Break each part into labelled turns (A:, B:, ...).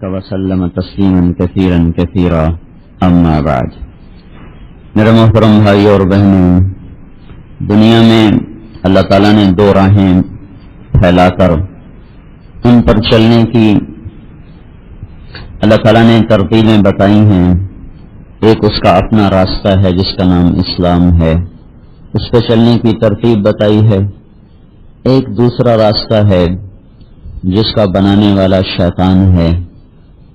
A: وسلم تسلیما کثیرا کثیرا اما بعد۔ میرے محترم بھائی اور بہنوں، دنیا میں اللہ تعالیٰ نے دو راہیں پھیلا کر ان پر چلنے کی اللہ تعالیٰ نے ترتیبیں بتائی ہیں۔ ایک اس کا اپنا راستہ ہے جس کا نام اسلام ہے، اس پہ چلنے کی ترتیب بتائی ہے۔ ایک دوسرا راستہ ہے جس کا بنانے والا شیطان ہے۔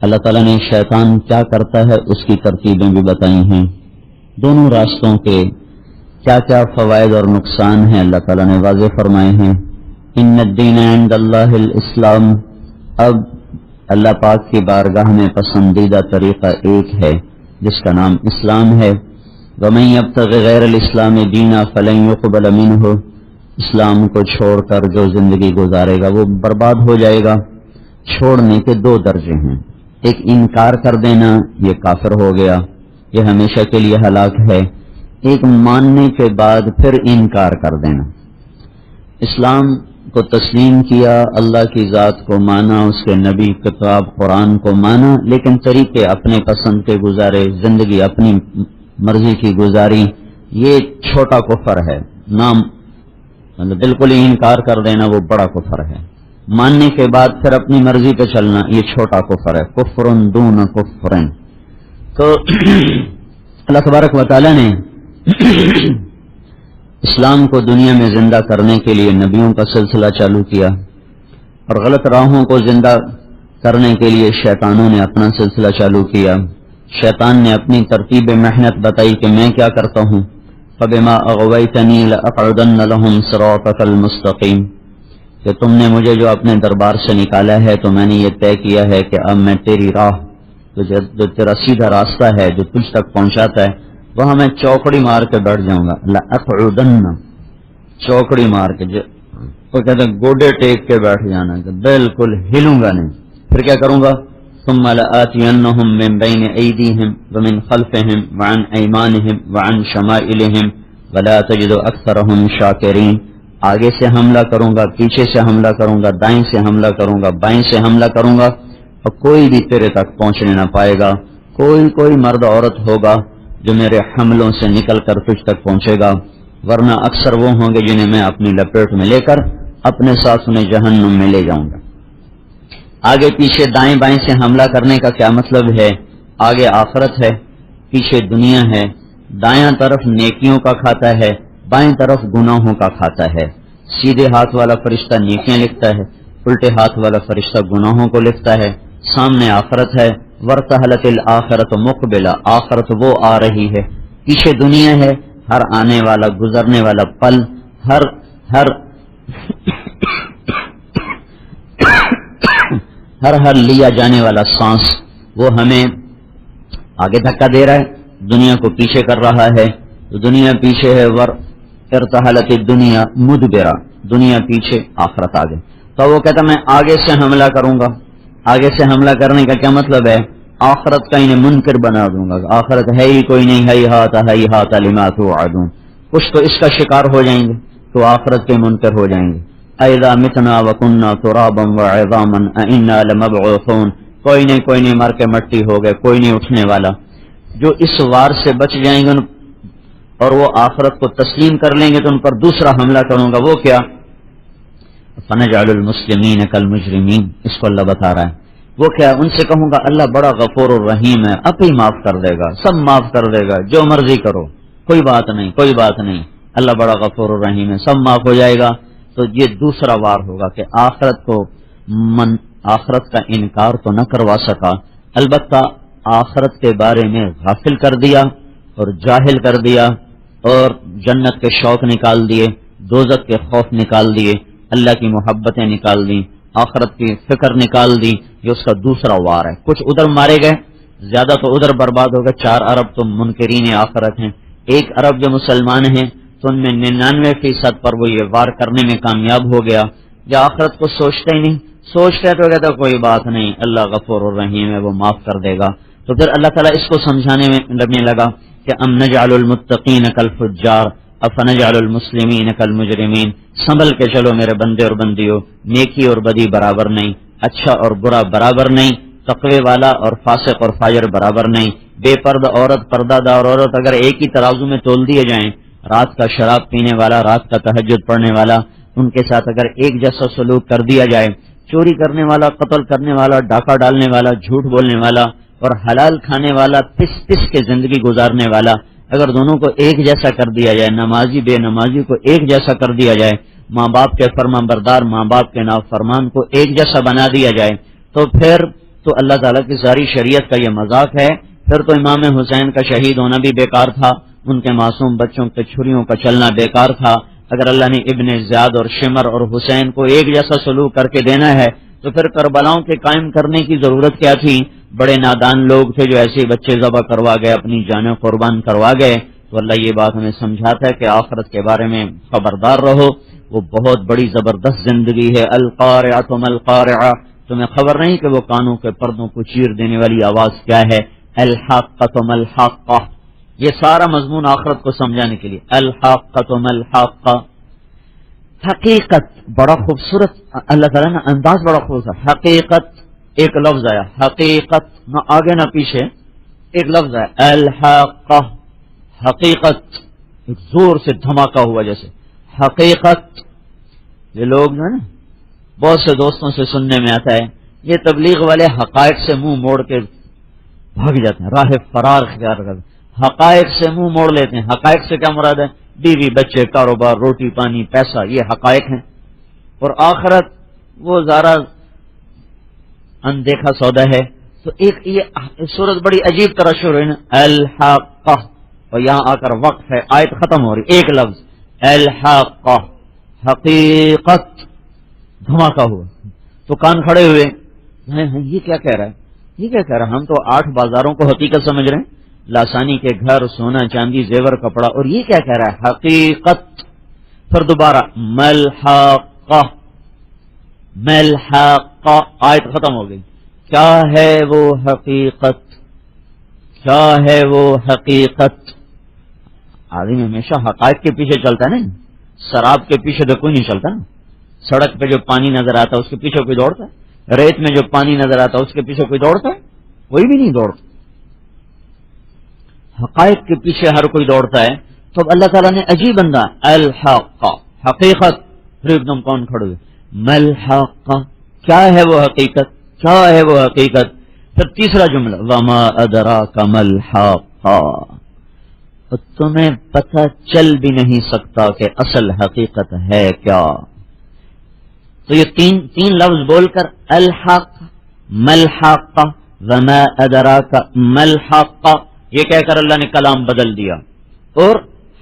A: اللہ تعالیٰ نے شیطان کیا کرتا ہے اس کی ترتیبیں بھی بتائی ہیں۔ دونوں راستوں کے کیا کیا فوائد اور نقصان ہیں اللہ تعالیٰ نے واضح فرمائے ہیں۔ ان الدین عند اللہ الاسلام، اب اللہ پاک کی بارگاہ میں پسندیدہ طریقہ ایک ہے جس کا نام اسلام ہے۔ ومن یبتغ غیر الاسلام دینا فلن یقبل منہ، اسلام کو چھوڑ کر جو زندگی گزارے گا وہ برباد ہو جائے گا۔ چھوڑنے کے دو درجے ہیں، ایک انکار کر دینا، یہ کافر ہو گیا، یہ ہمیشہ کے لیے ہلاک ہے۔ ایک ماننے کے بعد پھر انکار کر دینا۔ اسلام کو تسلیم کیا، اللہ کی ذات کو مانا، اس کے نبی کتاب قرآن کو مانا، لیکن طریقے اپنے پسند کے گزارے، زندگی اپنی مرضی کی گزاری، یہ چھوٹا کفر ہے۔ نام مطلب بالکل ہی انکار کر دینا وہ بڑا کفر ہے۔ ماننے کے بعد پھر اپنی مرضی پہ چلنا یہ چھوٹا کفر ہے، کفر دون کفر۔ تو اللہ تبارک و تعالی نے اسلام کو دنیا میں زندہ کرنے کے لیے نبیوں کا سلسلہ چالو کیا، اور غلط راہوں کو زندہ کرنے کے لیے شیطانوں نے اپنا سلسلہ چالو کیا۔ شیطان نے اپنی ترتیب محنت بتائی کہ میں کیا کرتا ہوں، فَبِمَا أَغْوَيْتَنِي لَأَقْعُدَنَّ لَهُمْ صِرَاطَكَ الْمُسْتَقِيمَ، کہ تم نے مجھے جو اپنے دربار سے نکالا ہے تو میں نے یہ طے کیا ہے کہ اب میں تیری راہ، جو تیرا سیدھا راستہ ہے جو تجھ تک پہنچاتا ہے، وہاں میں چوکڑی مار کے بیٹھ جاؤں گا۔ لَأَقْعُدَنَّ، چوکڑی مار کے، وہ کہتے ہیں گوڈے ٹیک کے بیٹھ جانا، کہ بالکل ہلوں گا نہیں۔ پھر کیا کروں گا، ثُمَّ لَآتِيَنَّهُمْ مِنْ بَيْنِ أَيْدِيهِمْ وَمِنْ خَلْفِهِمْ وَعَنْ أَيْمَانِهِمْ وَعَنْ شَمَائِلِهِمْ وَلَا تَجِدُ أَكْثَرَهُمْ شَاكِرِينَ، آگے سے حملہ کروں گا، پیچھے سے حملہ کروں گا، دائیں سے حملہ کروں گا، بائیں سے حملہ کروں گا، اور کوئی بھی تیرے تک پہنچنے نہ پائے گا۔ کوئی مرد عورت ہوگا جو میرے حملوں سے نکل کر تجھ تک پہنچے گا، ورنہ اکثر وہ ہوں گے جنہیں میں اپنی لپیٹ میں لے کر اپنے ساتھ انہیں جہنم میں لے جاؤں گا۔ آگے پیچھے دائیں بائیں سے حملہ کرنے کا کیا مطلب ہے؟ آگے آخرت ہے، پیچھے دنیا ہے، دائیں طرف نیکیوں کا کھاتا ہے، بائیں طرف گناہوں کا کھاتا ہے۔ سیدھے ہاتھ والا فرشتہ نیکیاں لکھتا ہے، الٹے ہاتھ والا فرشتہ گناہوں کو لکھتا ہے۔ سامنے آخرت ہے، وَارْتَحَلَتِ الْآخِرَةُ مُقْبِلَةً، آخرت وہ آ رہی ہے، پیچھے دنیا ہے، ہر آنے والا گزرنے والا پل، ہر لیا جانے والا سانس وہ ہمیں آگے دھکا دے رہا ہے، دنیا کو پیچھے کر رہا ہے۔ تو دنیا پیچھے ہے، ارتحلت الدنیا مدبرہ، دنیا پیچھے آخرت آگے۔ تو وہ کہتا میں آگے سے حملہ کروں گا۔ آگے سے حملہ کرنے کا کیا مطلب ہے؟ آخرت کا انہیں منکر بنا دوں گا، آخرت ہے ہی کوئی نہیں، ہیہات لما توعدون، کچھ تو اس کا شکار ہو جائیں گے تو آخرت کے منکر ہو جائیں گے۔ اذا متنا وكنا ترابا وعظاما انا لمبعوثون، کوئی نہیں مر کے مٹی ہو گئے، کوئی نہیں اٹھنے والا۔ جو اس وار سے بچ جائیں گے اور وہ آخرت کو تسلیم کر لیں گے تو ان پر دوسرا حملہ کروں گا، وہ کیا؟ فنجعل المسلمین کالمجرمین، اس کو اللہ بتا رہا ہے۔ وہ کیا؟ ان سے کہوں گا اللہ بڑا غفور الرحیم ہے، اب ہی معاف کر دے گا، سب معاف کر دے گا، جو مرضی کرو، کوئی بات نہیں، اللہ بڑا غفور الرحیم ہے، سب معاف ہو جائے گا۔ تو یہ دوسرا وار ہوگا کہ آخرت کا انکار تو نہ کروا سکا، البتہ آخرت کے بارے میں غافل کر دیا اور جاہل کر دیا، اور جنت کے شوق نکال دیے، دوزخ کے خوف نکال دیے، اللہ کی محبتیں نکال دیں، آخرت کی فکر نکال دی۔ یہ اس کا دوسرا وار ہے۔ کچھ ادھر مارے گئے، زیادہ تو ادھر برباد ہو گئے۔ 4 ارب تو منکرین آخرت ہیں، 1 ارب جو مسلمان ہیں تو ان میں 99% پر وہ یہ وار کرنے میں کامیاب ہو گیا۔ جو آخرت کو سوچتے ہی نہیں، سوچتے تو کہتے کوئی بات نہیں، اللہ غفور الرحیم ہے، وہ معاف کر دے گا۔ تو پھر اللہ تعالیٰ اس کو سمجھانے میں لگنے لگا کہ ام نجعل المتقین کالفجار افنجعل المسلمین کالمجرمین، سنبھل کے چلو میرے بندے اور بندیوں، نیکی اور بدی برابر نہیں، اچھا اور برا برابر نہیں، تقوی والا اور فاسق اور فاجر برابر نہیں. بے پردہ عورت، پردہ دار عورت اگر ایک ہی ترازو میں تول دیے جائیں، رات کا شراب پینے والا، رات کا تہجد پڑھنے والا، ان کے ساتھ اگر ایک جیسا سلوک کر دیا جائے، چوری کرنے والا، قتل کرنے والا، ڈاکہ ڈالنے والا، جھوٹ بولنے والا اور حلال کھانے والا، پس پس کے زندگی گزارنے والا، اگر دونوں کو ایک جیسا کر دیا جائے، نمازی بے نمازی کو ایک جیسا کر دیا جائے، ماں باپ کے فرمان بردار ماں باپ کے نافرمان کو ایک جیسا بنا دیا جائے، تو پھر تو اللہ تعالیٰ کی ساری شریعت کا یہ مذاق ہے. پھر تو امام حسین کا شہید ہونا بھی بیکار تھا، ان کے معصوم بچوں کے چھریوں کا چلنا بیکار تھا. اگر اللہ نے ابن زیاد اور شمر اور حسین کو ایک جیسا سلوک کر کے دینا ہے تو پھر کربلاؤں کے قائم کرنے کی ضرورت کیا تھی؟ بڑے نادان لوگ تھے جو ایسے بچے ذبح کروا گئے، اپنی جانیں قربان کروا گئے. تو اللہ یہ بات ہمیں سمجھاتا ہے کہ آخرت کے بارے میں خبردار رہو، وہ بہت بڑی زبردست زندگی ہے. القارعۃ ما القارعۃ، تمہیں خبر نہیں کہ وہ کانوں کے پردوں کو چیر دینے والی آواز کیا ہے. الحاقۃ ما الحاقۃ، یہ سارا مضمون آخرت کو سمجھانے کے لیے. الحاقۃ ما الحاقۃ، حقیقت بڑا خوبصورت، اللہ تعالیٰ نے انداز بڑا خوبصورت. حقیقت ایک لفظ آیا، حقیقت نہ آگے نہ پیچھے، ایک لفظ آیا الحاقہ. حقیقت ایک زور سے دھماکہ ہوا جیسے حقیقت. یہ لوگ جو ہے نا بہت سے دوستوں سے سننے میں آتا ہے یہ تبلیغ والے حقائق سے منہ موڑ کے بھاگ جاتے ہیں، راہ فرار اختیار کرتے ہیں، حقائق سے منہ موڑ لیتے ہیں. حقائق سے کیا مراد ہے؟ بیوی بچے، کاروبار، روٹی پانی، پیسہ، یہ حقائق ہیں. اور آخرت وہ ذرا اندیکھا سودا ہے. تو ایک یہ سورت بڑی عجیب طرح شروع ہے، الحاقہ، اور یہاں آ کر وقت ہے، آیت ختم ہو رہی، ایک لفظ الحاقہ. حقیقت، دھماکہ ہوا تو کان کھڑے ہوئے، یہ کیا کہہ رہا ہے، یہ کیا کہہ رہا ہے؟ ہم تو 8 بازاروں کو حقیقت سمجھ رہے ہیں، لاسانی کے گھر، سونا چاندی زیور کپڑا، اور یہ کیا کہہ رہا ہے؟ حقیقت. پھر دوبارہ ملحاقہ، ملحاقہ، آیت ختم ہو گئی. کیا ہے وہ حقیقت؟ کیا ہے وہ حقیقت؟ آدمی ہمیشہ حقائق کے پیچھے چلتا ہے نا، شراب کے پیچھے تو کوئی نہیں چلتا نا. سڑک پہ جو پانی نظر آتا ہے اس کے پیچھے کوئی دوڑتا ہے؟ ریت میں جو پانی نظر آتا ہے اس کے پیچھے کوئی دوڑتا ہے؟ کوئی بھی نہیں دوڑتا. حقائق کے پیچھے ہر کوئی دوڑتا ہے. تو اللہ تعالیٰ نے عجیب بندہ الحاقہ، حقیقت، پھر ایک دم کون کھڑے ہوئے ملحاقہ. کیا ہے وہ حقیقت؟ کیا ہے وہ حقیقت؟ پھر تیسرا جملہ وما ادراک ملحاقہ، تمہیں پتہ چل بھی نہیں سکتا کہ اصل حقیقت ہے کیا. تو یہ تین لفظ بول کر الحاق، ملحاقہ، وما ادراک ملحاقہ، یہ کہہ کر اللہ نے کلام بدل دیا اور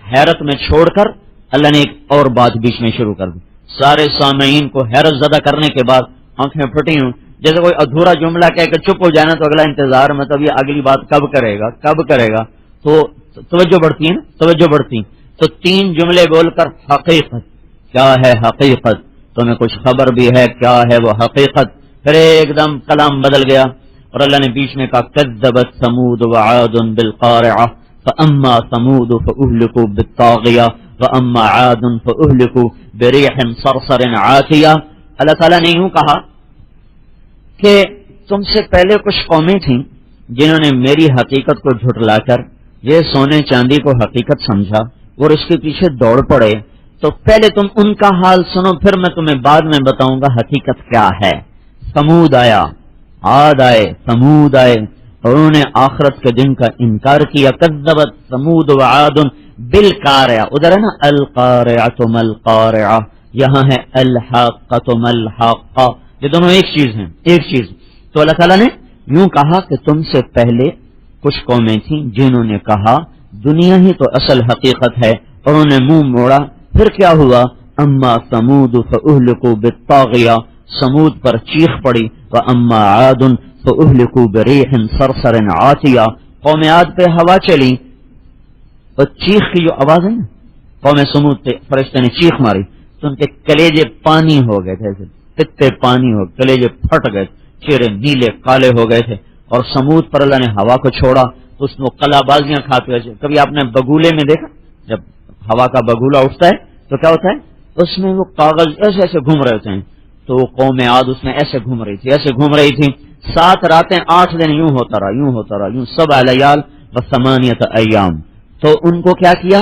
A: حیرت میں چھوڑ کر اللہ نے ایک اور بات بیچ میں شروع کر دی. سارے سامعین کو حیرت زدہ کرنے کے بعد آنکھیں پھٹی ہوں، جیسے کوئی ادھورا جملہ کہہ کے چپ ہو جانا تو اگلا انتظار، مطلب یہ اگلی بات کب کرے گا کب کرے گا. تو توجہ بڑھتی ہے نا، توجہ بڑھتی. تو 3 جملے بول کر حقیقت، کیا ہے حقیقت، تمہیں کچھ خبر بھی ہے کیا ہے وہ حقیقت. پھر ایک دم کلام بدل گیا اور اللہ نے بیچ میں کہا کذبت ثمود وعاد بالقارعہ فاما ثمود فاہلکوا بالطاغیہ واما عاد فاہلکوا بریح صرصر عاتیہ. اللہ تعالیٰ نے یوں کہا کہ تم سے پہلے کچھ قومیں تھیں جنہوں نے میری حقیقت کو جھٹلا کر یہ سونے چاندی کو حقیقت سمجھا اور اس کے پیچھے دوڑ پڑے. تو پہلے تم ان کا حال سنو، پھر میں تمہیں بعد میں بتاؤں گا حقیقت کیا ہے. ثمود آیا، عاد آئے، ثمود آئے اور انہوں نے آخرت کے دن کا انکار کیا. کذبت ثمود وعاد بالقارعہ، ادھر ہے نا القارعۃ ما القارعہ، یہاں ہے الحاقۃ ما الحاقہ. یہ دونوں ایک چیز ہیں، ایک چیز. تو اللہ تعالیٰ نے یوں کہا کہ تم سے پہلے کچھ قومیں تھیں جنہوں نے کہا دنیا ہی تو اصل حقیقت ہے اور انہوں نے منہ موڑا. پھر کیا ہوا؟ اما ثمود فاہلکوا بالطاغیہ، سمود پر چیخ پڑی. واما عاد فاہلکوا بریح صرصر عاتیہ، قوم عاد پہ ہوا چلی اور چیخ کی جو آواز ہے نا، قوم سمود پہ فرشتے نے چیخ ماری تو ان کے کلیجے پانی ہو گئے تھے، پتے پانی ہو، کلیجے پھٹ گئے، چہرے نیلے کالے ہو گئے تھے. اور سمود پر اللہ نے ہوا کو چھوڑا تو اس میں قلا بازیاں کھاتے ہوئے. کبھی آپ نے بگولے میں دیکھا جب ہوا کا بگولا اٹھتا ہے تو کیا ہوتا ہے؟ اس میں وہ کاغذ ایسے ایسے گھوم رہے ہوتے ہیں. تو وہ قوم عاد اس میں ایسے گھوم رہی تھی، ایسے گھوم رہی تھی. 7 راتیں 8 دن یوں ہوتا رہا یوں 7 لیال و 8 ایام. تو ان کو کیا کیا؟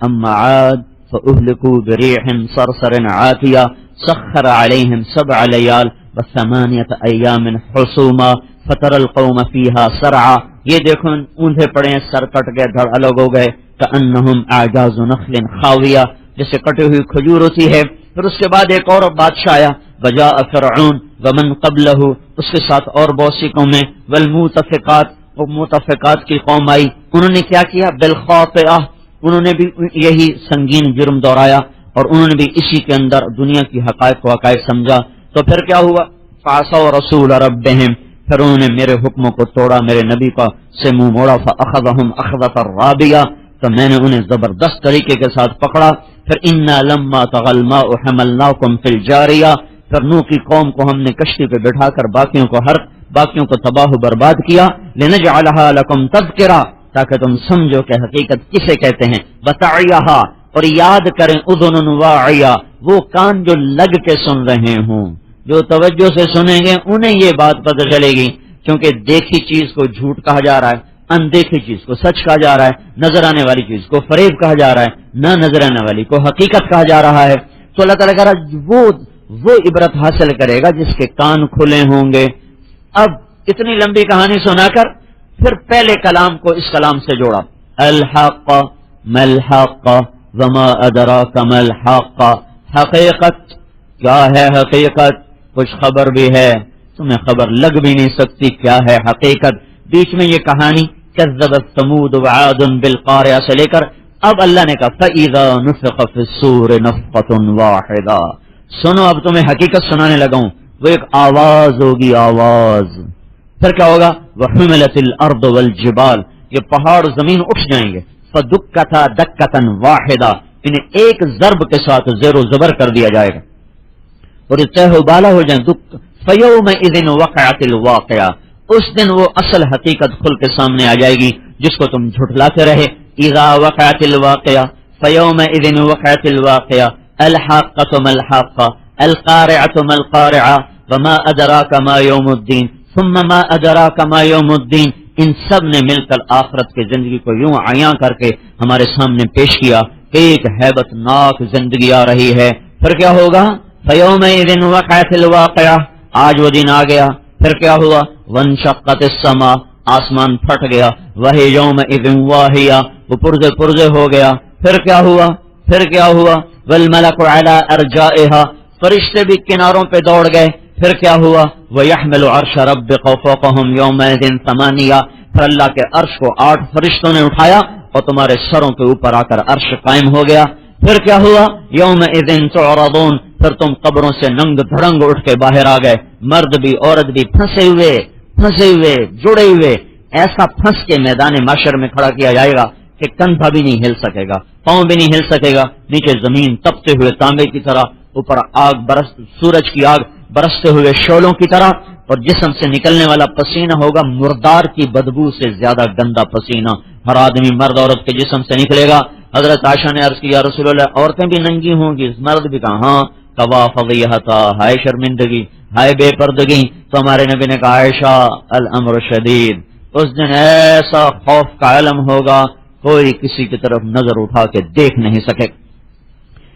A: اما عاد فاهلكوا بريح صرصر عاتية سخر عليهم 7 ليال و8 ایام حسوما فتر القوم فيها سرعا. یہ دیکھو اونھے پڑے سر کٹ گئے دھڑ الگ ہو گئے کأنہم اعجاز نخل خاویہ جیسے کٹی ہوئی کھجور ہوتی ہے. پھر اس کے بعد ایک اور بادشاہ آیا وجاء فرعون ومن قبلہ اس کے ساتھ اور بہت سی قومیں والمؤتفقات وہ متفقات کی قوم آئی. انہوں نے کیا کیا؟ بالخاطئہ انہوں نے بھی یہی سنگین جرم دہرایا اور انہوں نے بھی اسی کے اندر دنیا کی حقائق و حقائق سمجھا. تو پھر کیا ہوا؟ فعصوا رسول ربهم پھر انہوں نے میرے حکموں کو توڑا میرے نبی کا سے منہ موڑا فاخذهم اخذة رابیہ تو میں نے انہیں زبردست طریقے کے ساتھ پکڑا. پھر انا لما طغى الماء حملناكم في الجاریہ پھر نوح کی قوم کو ہم نے کشتی پہ بٹھا کر باقیوں کو تباہ و برباد کیا. لنجعلها لكم تذکرہ تاکہ تم سمجھو کہ حقیقت کسے کہتے ہیں. وتعیھا اور یاد کریں اذن واعیہ وہ کان جو لگ کے سن رہے ہوں جو توجہ سے سنیں گے انہیں یہ بات پتہ چلے گی. کیونکہ دیکھی چیز کو جھوٹ کہا جا رہا ہے اندیکھی چیز کو سچ کہا جا رہا ہے نظر آنے والی چیز کو فریب کہا جا رہا ہے نہ نظر آنے والی کو حقیقت کہا جا رہا ہے. تو اللہ تعالیٰ کہہ رہا وہ عبرت حاصل کرے گا جس کے کان کھلے ہوں گے. اب اتنی لمبی کہانی سنا کر پھر پہلے کلام کو اس کلام سے جوڑا. الحق ملحق وما ادراک ملحق حقیقت کیا ہے؟ حقیقت کچھ خبر بھی ہے تمہیں خبر لگ بھی نہیں سکتی کیا ہے حقیقت. بیچ میں یہ کہانی کذبت ثمود وعاد بالقارعہ سے لے کر اب اللہ نے کہا فَإِذَا نُفِخَ فِي الصُّورِ نَفْخَةٌ وَاحِدَةٌ. سنو اب تمہیں حقیقت سنانے لگا ہوں. وہ ایک آواز ہوگی آواز. پھر کیا ہوگا؟ وَحُمِلَتِ الْأَرْضُ وَالْجِبَالُ یہ پہاڑ زمین اٹھ جائیں گے. فَدُكَّتَا دَكَّةً وَاحِدَةً انہیں ایک ضرب کے ساتھ زیر و زبر کر دیا جائے گا اور یہ تہ و بالا ہو جائیں. فَيَوْمَئِذٍ وَقَعَتِ الْوَاقِعَةُ اس دن وہ اصل حقیقت کھل کے سامنے آ جائے گی جس کو تم جھٹلاتے رہے. اذا وقعت الواقعہ فیومئذ وقعت الواقعہ الحاقۃ ما الحاقۃ القارعۃ ما القارعۃ وما ادراک ما یوم الدین ثم ما ادراک ما یوم الدین. ان سب نے مل کر آخرت کی زندگی کو یوں عیاں کر کے ہمارے سامنے پیش کیا کہ ایک ہیبت ناک زندگی آ رہی ہے. پھر کیا ہوگا؟ فیومئذ وقعت الواقعہ آج وہ دن آ گیا. پھر کیا ہوا؟ وانشقت السماء آسمان پھٹ گیا. وہی یومئذ واہیہ وہ پرزے ہو گیا. پھر کیا ہوا؟ والملک علی ارجائها فرشتے بھی کناروں پہ دوڑ گئے. پھر کیا ہوا؟ ویحمل عرش ربک فوقهم یومئذ ثمانیہ پھر اللہ کے عرش کو 8 فرشتوں نے اٹھایا اور تمہارے سروں کے اوپر آ کر عرش قائم ہو گیا. پھر کیا ہوا؟ یومئذ تعرضون پھر تم قبروں سے ننگ دھڑنگ اٹھ کے باہر آ گئے. مرد بھی عورت بھی پھنسے ہوئے جڑے ہوئے ایسا پھنس کے میدان معاشر میں کھڑا کیا جائے گا کہ کندھا بھی نہیں ہل سکے گا پاؤں بھی نہیں ہل سکے گا. نیچے زمین تپتے ہوئے تانبے کی طرح اوپر سورج کی آگ برستے ہوئے شعلوں کی طرح اور جسم سے نکلنے والا پسینہ ہوگا مردار کی بدبو سے زیادہ گندا پسینہ ہر آدمی مرد عورت کے جسم سے نکلے گا. حضرت عائشہ نے عرض کی یا رسول اللہ عورتیں بھی ننگی ہوں گی مرد بھی کہا ہاں. کوا فضیحتا ہائے شرمندگی ہائے بے پردگی. تو ہمارے نبی نے کہا عائشہ الامر شدید اس دن ایسا خوف کا عالم ہوگا کوئی کسی کی طرف نظر اٹھا کے دیکھ نہیں سکے.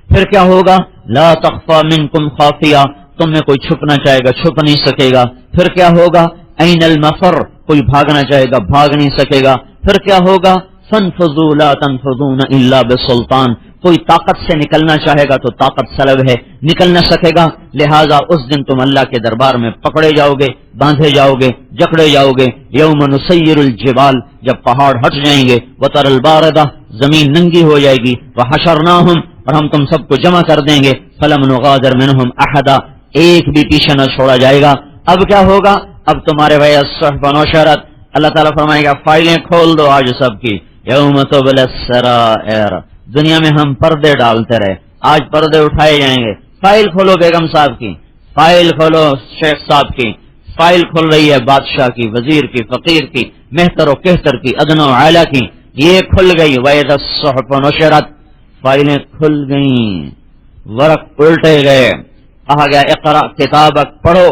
A: پھر کیا ہوگا؟ لا تخفى منکم خافیہ تم میں کوئی چھپنا چاہے گا چھپ نہیں سکے گا. پھر کیا ہوگا؟ این المفر کوئی بھاگنا چاہے گا بھاگ نہیں سکے گا. پھر کیا ہوگا؟ فانفذوا لا تنفذون الا بسلطان کوئی طاقت سے نکلنا چاہے گا تو طاقت سلب ہے نکل نہ سکے گا. لہذا اس دن تم اللہ کے دربار میں پکڑے جاؤ گے باندھے جاؤ گے جکڑے جاؤ گے. یوم نسیر الجبال جب پہاڑ ہٹ جائیں گے. وتر الباردہ زمین ننگی ہو جائے گی. وحشرناہم اور ہم تم سب کو جمع کر دیں گے. فلم نغادر منہم احدا ایک بھی پیچھے نہ چھوڑا جائے گا. اب کیا ہوگا؟ اب تمہارے بھائی صحف نشرت اللہ تعالیٰ فرمائے گا فائلیں کھول دو آج سب کی. یوم تبلی السرائر دنیا میں ہم پردے ڈالتے رہے آج پردے اٹھائے جائیں گے. فائل کھولو بیگم صاحب کی فائل کھولو شیخ صاحب کی فائل کھل رہی ہے بادشاہ کی وزیر کی فقیر کی مہتر و کہتر کی ادنا و اعلیٰ کی. یہ کھل گئی. وَإِذَا الصُّحُفُ نُشِرَتْ فائلیں کھل گئیں ورق الٹے گئے. کہا گیا اقرأ کتابک پڑھو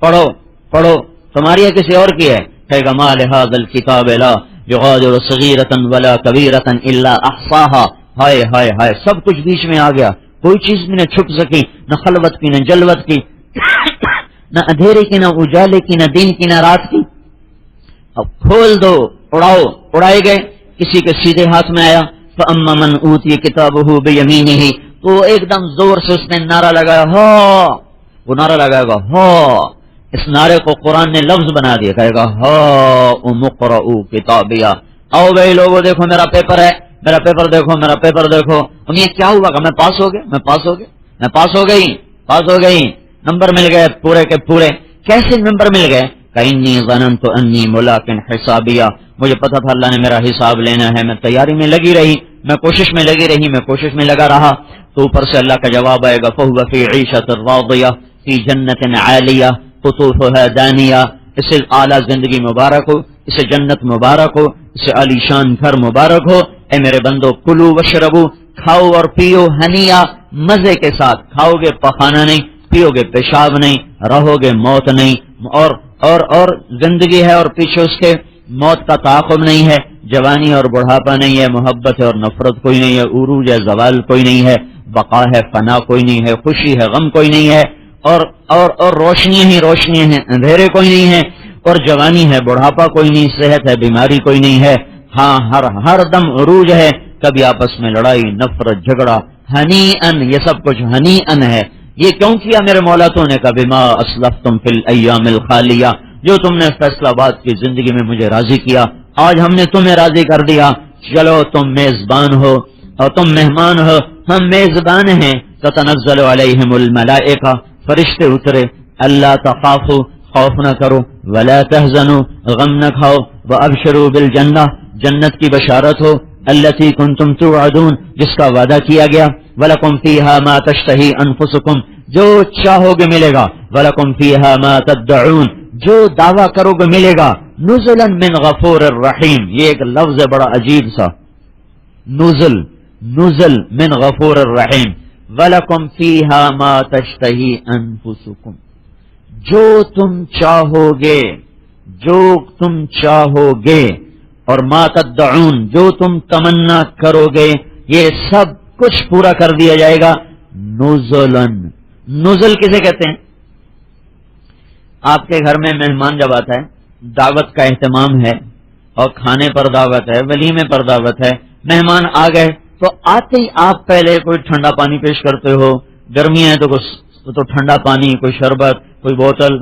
A: پڑھو پڑھو تمہاری ہے کسی اور کی ہے؟ کہے گا ما لہذا الکتاب لا یغادر صغیرۃ ولا کبیرۃ الا احصاها. ہائے ہائے ہائے، سب کچھ بیچ میں آ گیا، کوئی چیز بھی نہ چھپ سکی، نہ خلوت کی، نہ جلوت کی، نہ اندھیرے کی، نہ اجالے کی، نہ دن کی، نہ رات کی. اب کھول دو، اڑاؤ، اڑائے گئے. کسی کے سیدھے ہاتھ میں آیا فَأَمَّا مَنْ أُوتِيَ كِتَابَهُ بِيَمِينِهِ، تو ایک دم زور سے اس نے نعرہ لگایا، ہاں. وہ نعرہ لگائے گا ہاں، اس نعرے کو قرآن نے لفظ بنا دیا، کہے گا ہاں اقرؤوا کتابیہ. آؤ بھائی لوگوں، دیکھو میرا پیپر ہے، میرا پیپر دیکھو، میرا پیپر دیکھو. اب یہ کیا ہوا کہ میں پاس ہو گیا، میں پاس ہو گیا، میں پاس ہو گئی، پاس ہو گئی، نمبر مل گئے پورے کے پورے. کیسے نمبر مل گئے؟ کَإِنِّي ظَنَنْتُ أَنِّي مُلَاقٍ حِسَابِيَّ، مجھے پتا تھا اللہ نے میرا حساب لینا ہے. میں تیاری میں لگی رہی، میں کوشش میں لگی رہی، میں کوشش میں لگا رہا. تو اوپر سے اللہ کا جواب آئے گا فَهُوَ فِي عِيشَةٍ رَاضِيَةٍ فِي جَنَّةٍ عَالِيَةٍ قُطُوفُهَا دَانِيَةٍ. اسے اعلیٰ زندگی مبارک ہو، اسے جنت مبارک ہو، اسے عالی شان گھر مبارک ہو. اے میرے بندو، کلو وشربو، کھاؤ اور پیو، ہنیا، مزے کے ساتھ. کھاؤ گے پخانا نہیں، پیو گے پیشاب نہیں، رہو گے موت نہیں. اور زندگی ہے اور پیچھے اس کے موت کا تعاقب نہیں ہے. جوانی اور بڑھاپا نہیں ہے، محبت اور نفرت کوئی نہیں ہے، عروج ہے زوال کوئی نہیں ہے، بقا ہے فنا کوئی نہیں ہے، خوشی ہے غم کوئی نہیں ہے، اور روشنی ہی روشنی ہے، اندھیرے کوئی نہیں ہے، اور جوانی ہے بڑھاپا کوئی نہیں، صحت ہے بیماری کوئی نہیں ہے. ہاں ہر دم عروج ہے، کبھی آپس میں لڑائی نفرت جھگڑا. ہنی ان، یہ سب کچھ ہنی ان ہے. یہ کیوں کیا میرے مولا تو نے کہا بما اسلفتم فی الایام الخالیہ، جو تم نے فیصلہ آباد کی زندگی میں مجھے راضی کیا، آج ہم نے تمہیں راضی کر دیا. چلو تم میزبان ہو اور تم مہمان ہو، ہم میزبان ہیں. تتنزل علیہم الملائکہ، فرشتے اترے. اللہ تخافوا، خوف نہ کرو، ولا تحزنوا، غم نہ کھاؤ، وابشروا بالجنہ، جنت کی بشارت ہو، التی کنتم توعدون، جس کا وعدہ کیا گیا. وَلَكُمْ فِيهَا مَا تَشْتَهِي أَنفُسُكُمْ، جو چاہو گے ملے گا. وَلَكُمْ فِيهَا مَا تَدَّعُونَ، جو دعویٰ کرو گے ملے گا. نُزُلًا مِّن غَفُورٍ رَحِيمٍ، یہ ایک لفظ ہے بڑا عجیب سا، نزل من غفور الرحیم. وَلَكُمْ فِيهَا مَا تَشْتَهِي أَنفُسُكُمْ، جو تم چاہو گے، اور ما تدعون، جو تم تمنا کرو گے، یہ سب کچھ پورا کر دیا جائے گا. نزلن، نزل کسے کہتے ہیں؟ آپ کے گھر میں مہمان جب آتا ہے، دعوت کا اہتمام ہے اور کھانے پر دعوت ہے، ولیمے پر دعوت ہے، مہمان آ گئے تو آتے ہی آپ پہلے کوئی ٹھنڈا پانی پیش کرتے ہو. گرمی ہے تو ٹھنڈا پانی، کوئی شربت، کوئی بوتل،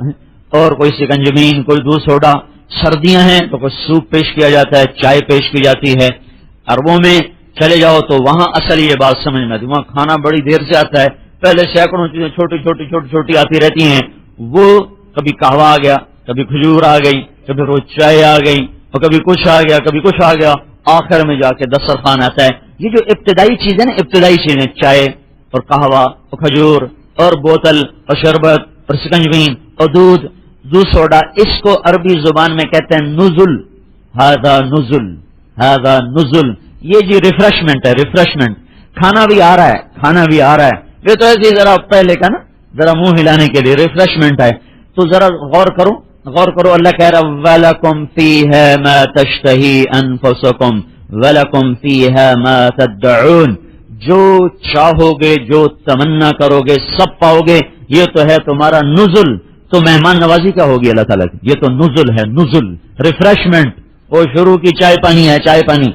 A: اور کوئی سکنجبین، کوئی دودھ سوڈا. سردیاں ہیں تو کوئی سوپ پیش کیا جاتا ہے، چائے پیش کی جاتی ہے. عربوں میں چلے جاؤ تو وہاں اصل یہ بات سمجھ میں آتی، وہاں کھانا بڑی دیر سے آتا ہے. پہلے سینکڑوں چیزیں چھوٹی آتی رہتی ہیں. وہ کبھی قہوہ آ گیا، کبھی کھجور آ گئی، کبھی روز چائے آ گئی، اور کبھی کچھ آ گیا، کبھی کچھ آ گیا. آخر میں جا کے دسترخوان آتا ہے. یہ جو ابتدائی چیزیں نا، ابتدائی چیزیں، چائے اور قہوہ اور کھجور اور بوتل اور شربت اور سکنجبین اور دودھ سوڈا، اس کو عربی زبان میں کہتے ہیں نزل. ہذا نزل، یہ جی ریفریشمنٹ ہے، ریفریشمنٹ. کھانا بھی آ رہا ہے، یہ تو ایسی ذرا پہلے کا نا، ذرا منہ ہلانے کے لیے ریفریشمنٹ ہے. تو ذرا غور کرو. اللہ کہہ رہا وَلَكُمْ فِيهَا مَا تَشْتَهِي أَنفُسُكُمْ وَلَكُمْ فِيهَا مَا تَدَّعُونَ، جو چاہو گے، جو تمنا کرو گے، سب پاؤ گے. یہ تو ہے تمہارا نزل. تو مہمان نوازی کیا ہوگی اللہ تعالیٰ کی؟ یہ تو نزل ہے، نزل، ریفریشمنٹ. وہ شروع کی چائے پانی ہے، چائے پانی.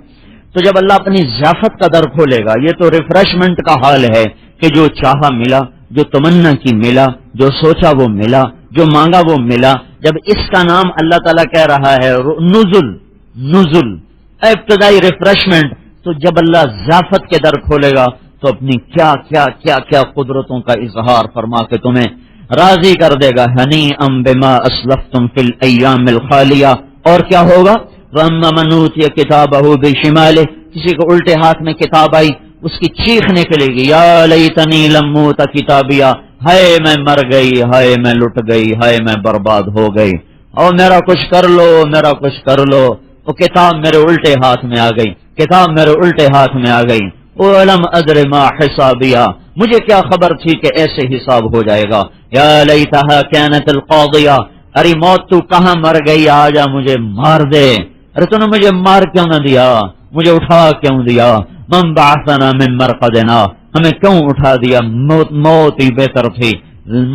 A: تو جب اللہ اپنی ضیافت کا در کھولے گا، یہ تو ریفریشمنٹ کا حال ہے کہ جو چاہا ملا، جو تمنا کی ملا، جو سوچا وہ ملا، جو مانگا وہ ملا. جب اس کا نام اللہ تعالیٰ کہہ رہا ہے نزل، ابتدائی ریفریشمنٹ، تو جب اللہ ضیافت کے در کھولے گا تو اپنی کیا کیا کیا کیا قدرتوں کا اظہار فرما کے تمہیں راضی کر دے گا. ہنیئا بما اسلفتم فی الایام الخالیہ. اور کیا ہوگا؟ وَأَمَّا مَنْ أُوتِیَ كِتَابَهُ بِشِمَالِهِ، کسی کو الٹے ہاتھ میں کتاب آئی، اس کی چیخ نکلے گی، یا لیتنی لم اوت کتابیہ، ہائے میں مر گئی، ہائے میں لٹ گئی، ہائے میں برباد ہو گئی، اور میرا کچھ کر لو، میرا کچھ کر لو. وہ کتاب میرے الٹے ہاتھ میں آ گئی، کتاب میرے الٹے ہاتھ میں آ گئی. وَلَمْ أَدْرِ مَا حِسَابِيَهْ، مجھے کیا خبر تھی کہ ایسے حساب ہو جائے گا. یا لیتہا كانت القاضیہ، ارے موت تو کہاں مر گئی، آ جا مجھے مار دے، ارے تو نے مجھے مار کیوں نہ دیا، مجھے اٹھا کیوں دیا، من بعثنا من مرقدنا، ہمیں کیوں اٹھا دیا، موت ہی بہتر تھی،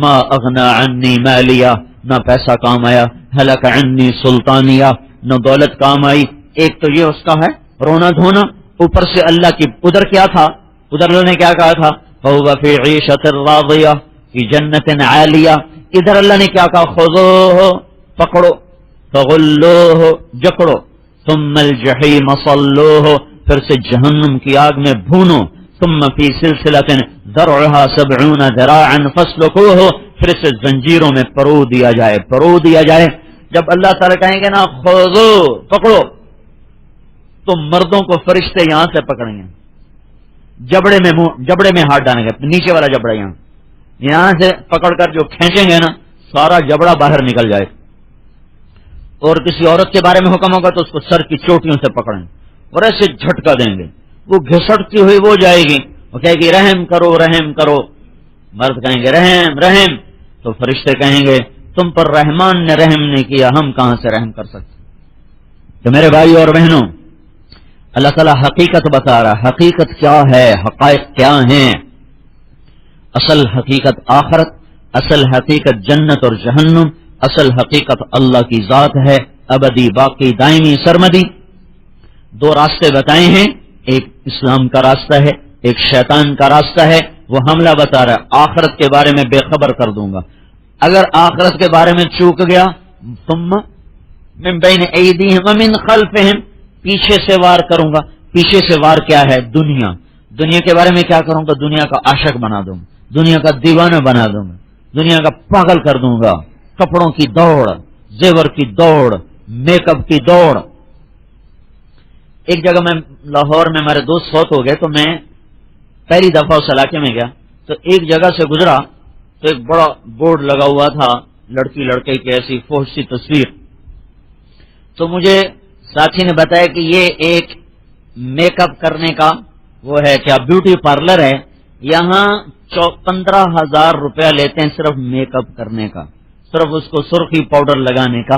A: ما اغنا عنی مالیا، نہ پیسہ کام آیا، ہلک عنی سلطانیہ، نہ دولت کام آئی۔ ایک تو یہ اس کا ہے رونا دھونا، اوپر سے اللہ کی ادھر کیا تھا، ادھر اللہ نے کیا کہا تھا، فَهُوَ فِي عِيشَةٍ رَاضِيَةٍ فِي جَنَّةٍ عَالِيَةٍ، ادھر اللہ نے کیا کہا، خُذُوهُ پکڑو، فَغُلُّوهُ جکڑو، ثُمَّ الْجَحِيمَ صَلُّوهُ پھر سے جہنم کی آگ میں بھونو، ثُمَّ فِي سِلْسِلَةٍ ذَرْعُهَا 70 ذِرَاعًا فَاسْلُكُوهُ پھر سے زنجیروں میں پرو دیا جائے۔ جب اللہ تعالیٰ کہیں گے نا خُذُوهُ پکڑو، تو مردوں کو فرشتے یہاں سے پکڑیں گے، جبڑے میں ہاتھ ڈالیں گے، نیچے والا جبڑا یہاں سے پکڑ کر جو کھینچیں گے نا سارا جبڑا باہر نکل جائے، اور کسی عورت کے بارے میں حکم ہوگا تو اس کو سر کی چوٹیوں سے پکڑیں اور ایسے جھٹکا دیں گے، وہ گھسٹتی ہوئی وہ جائے گی، وہ کہے گی رحم کرو رحم کرو، مرد کہیں گے رحم رحم، تو فرشتے کہیں گے تم پر رحمان نے رحم نہیں کیا، ہم کہاں سے رحم کر سکتے۔ تو میرے بھائی اور بہنوں، اللہ تعالیٰ حقیقت بتا رہا، حقیقت کیا ہے، حقائق کیا ہیں، اصل حقیقت آخرت، اصل حقیقت جنت اور جہنم، اصل حقیقت اللہ کی ذات ہے، ابدی باقی دائمی سرمدی۔ دو راستے بتائے ہیں، ایک اسلام کا راستہ ہے، ایک شیطان کا راستہ ہے، وہ حملہ بتا رہا ہے آخرت کے بارے میں بے خبر کر دوں گا، اگر آخرت کے بارے میں چوک گیا ثم من بین ایدیہم ومن خلفہم پیچھے سے وار کروں گا، پیچھے سے وار کیا ہے، دنیا کے بارے میں کیا کروں گا، دنیا کا عاشق بنا دوں گا، دنیا کا دیوانہ بنا دوں گا، دنیا کا پاگل کر دوں گا، کپڑوں کی دوڑ، زیور کی دوڑ، میک اپ کی دوڑ۔ ایک جگہ میں لاہور میں ہمارے دوست فوت ہو گئے تو میں پہلی دفعہ اس علاقے میں گیا تو ایک جگہ سے گزرا تو ایک بڑا بورڈ لگا ہوا تھا لڑکی لڑکے کی ایسی فوج سی تصویر، تو مجھے ساتھی نے بتایا کہ یہ ایک میک اپ کرنے کا وہ ہے، کیا بیوٹی پارلر ہے، یہاں 15,000 روپیہ لیتے ہیں صرف میک اپ کرنے کا، صرف اس کو سرخی پاؤڈر لگانے کا